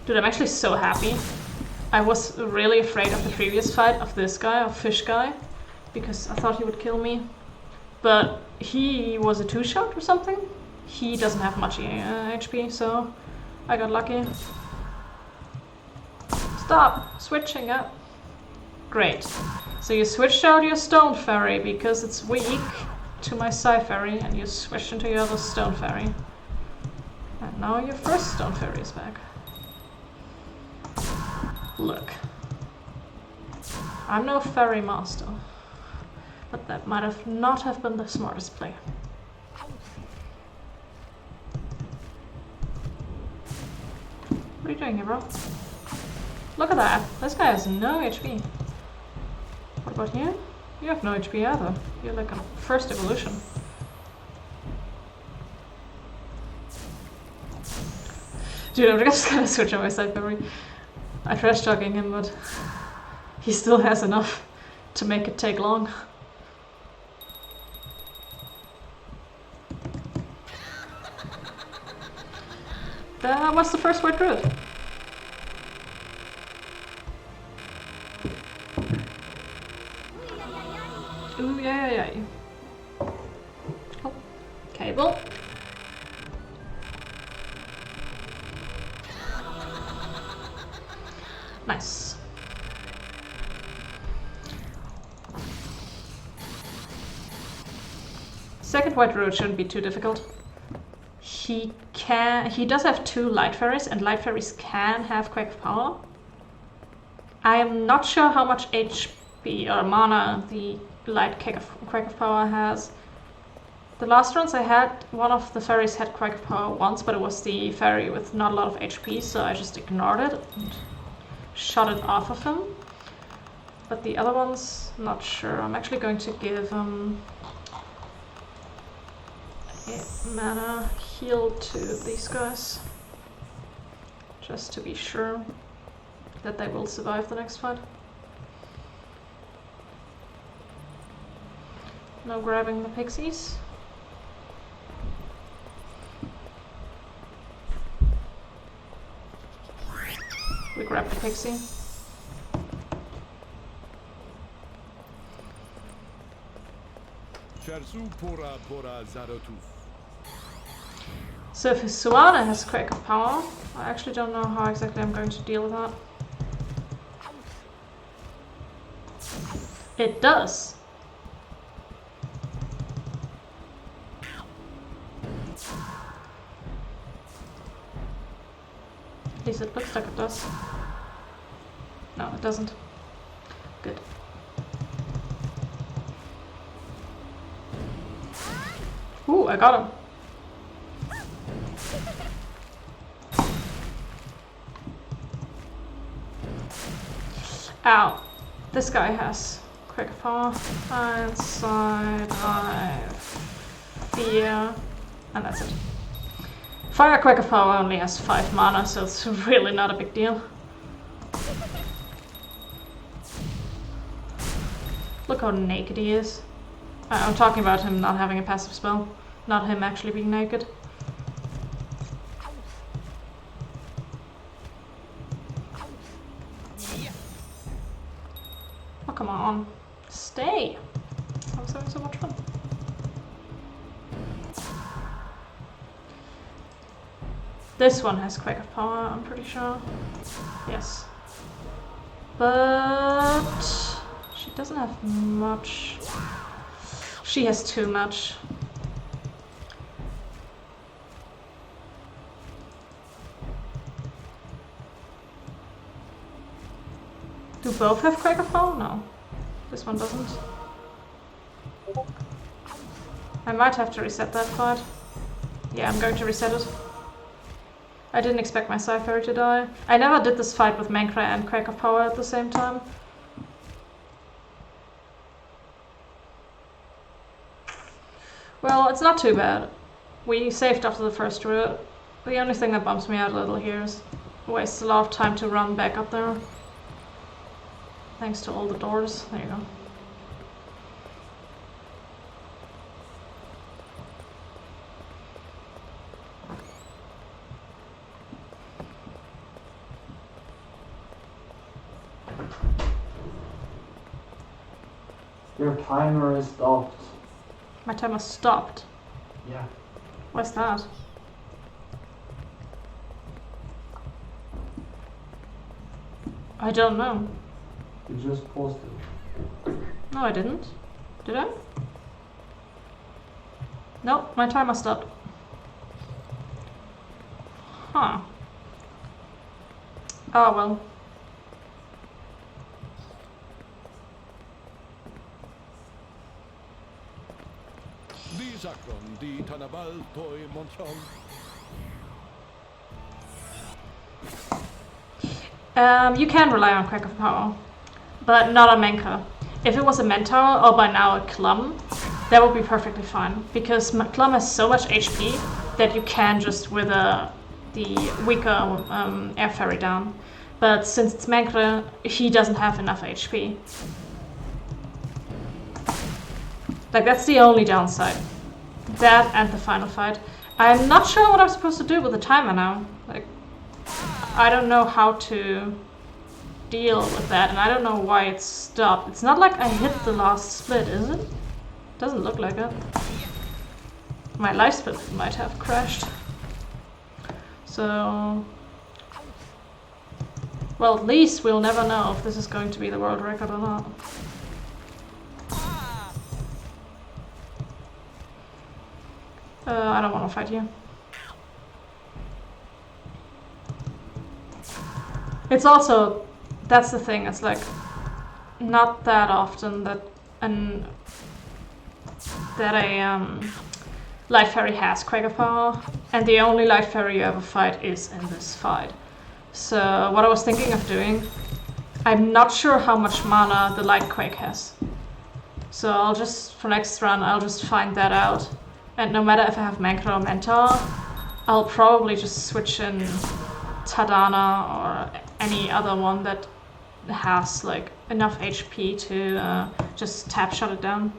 Dude, I'm actually so happy. I was really afraid of the previous fight of this guy, of Fish Guy, because I thought he would kill me. But he was a 2-shot or something. He doesn't have much HP, so I got lucky. Stop switching up. Great. So you switched out your Stone Fairy because it's weak to my Psy Fairy, and you switched into your other Stone Fairy. And now your first Stone Fairy is back. Look. I'm no fairy master. But that might have not have been the smartest play. What are you doing here, bro? Look at that! This guy has no HP. What about you? You have no HP either. You're like a first evolution. Dude, I'm just gonna switch on my side memory. I trash talking him, but he still has enough to make it take long. That was the first white druid. Ooh, yeah. Oh, cable. Nice. Second white druid shouldn't be too difficult. He does have 2 light fairies, and light fairies can have Quake of Power. I am not sure how much HP or mana the light Quake of Power has. The last runs I had, one of the fairies had Quake of Power once, but it was the fairy with not a lot of HP, so I just ignored it and shot it off of him. But the other ones, not sure. I'm actually going to give a mana heal to these guys, just to be sure that they will survive the next fight. No grabbing the pixies. We grab the pixie. So if his Suana has Quake of Power, I actually don't know how exactly I'm going to deal with that. It does. At least it looks like it does. No, it doesn't. Good. Ooh, I got him. Ow. This guy has Quake of Power. Inside, fear, and that's it. Fire Quake of Power only has 5 mana, so it's really not a big deal. Look how naked he is. I'm talking about him not having a passive spell, not him actually being naked. Oh, come on. Stay! I was having so much fun. This one has Quake of Power, I'm pretty sure. Yes. But she doesn't have much. She has too much. Do both have Quake of Power? No. This one doesn't. I might have to reset that fight. Yeah, I'm going to reset it. I didn't expect my Sci-Fairy to die. I never did this fight with Mancra and Quake of Power at the same time. Well, it's not too bad. We saved after the first druid. The only thing that bumps me out a little here is it wastes a lot of time to run back up there. Thanks to all the doors. There you go. Your timer is stopped. My timer stopped. Yeah. What's that? I don't know. You just paused it. No, I didn't. Did I? Nope, my timer stopped. Huh. Oh well. You can rely on Quake of Power, but not on Menka. If it was a Mentaur, or by now a Clum, that would be perfectly fine, because Clum has so much HP that you can just wither the weaker Air Fairy down. But since it's Mancra, he doesn't have enough HP. Like, that's the only downside. That and the final fight. I'm not sure what I'm supposed to do with the timer now. Like, I don't know how to deal with that, and I don't know why it stopped. It's not like I hit the last split, is it? Doesn't look like it. My life split might have crashed. So... well, at least we'll never know if this is going to be the world record or not. I don't want to fight you. It's also... that's the thing, it's like... not that often that a light fairy has Quaker power, and the only light fairy you ever fight is in this fight. So what I was thinking of doing, I'm not sure how much mana the light quake has. So I'll just, for next run, I'll just find that out. And no matter if I have Mankra or Mentor, I'll probably just switch in Tadana or any other one that has like enough HP to just tap shut it down.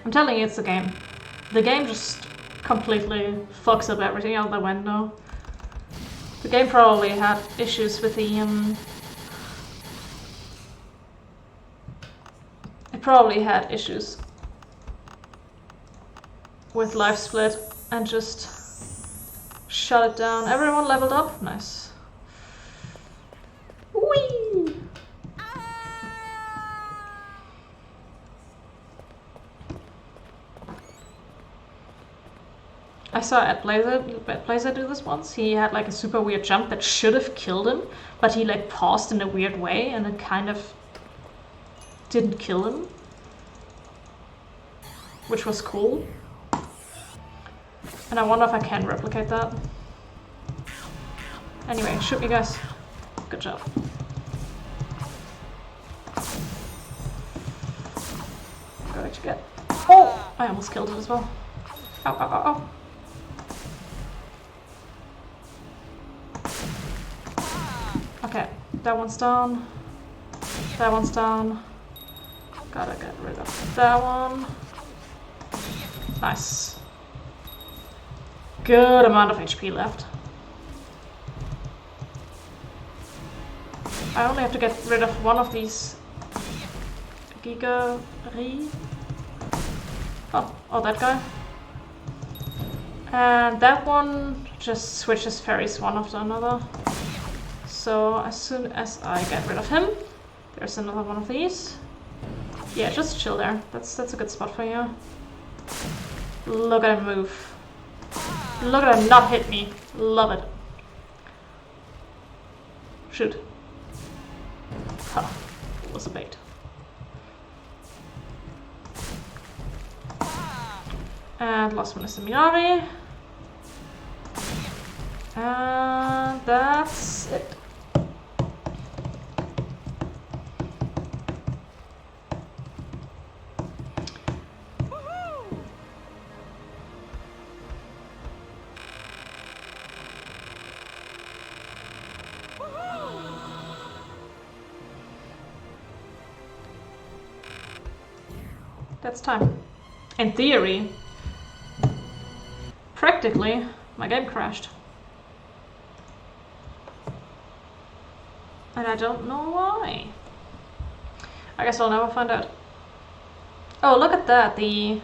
I'm telling you, it's the game. The game just completely fucks up everything out the window. The game probably had issues with the it probably had issues with life split and just shut it down. Everyone leveled up? Nice. Whee! I saw Ed Blazer do this once. He had like a super weird jump that should have killed him, but he like paused in a weird way and it kind of didn't kill him. Which was cool. And I wonder if I can replicate that. Anyway, shoot me guys. Good job. Go to get. Oh! I almost killed it as well. Ow, ow, ow, ow. Okay, that one's down. That one's down. Gotta get rid of that one. Nice. Good amount of HP left. I only have to get rid of one of these Gigari. Oh, that guy. And that one just switches fairies one after another. So as soon as I get rid of him, there's another one of these. Yeah, just chill there. That's a good spot for you. Look at him move. Look at him not hit me. Love it. Shoot. Huh. It was a bait. And last one is the Minari. And that's it. That's time. In theory, practically, my game crashed. And I don't know why. I guess I'll never find out. Oh, look at that. The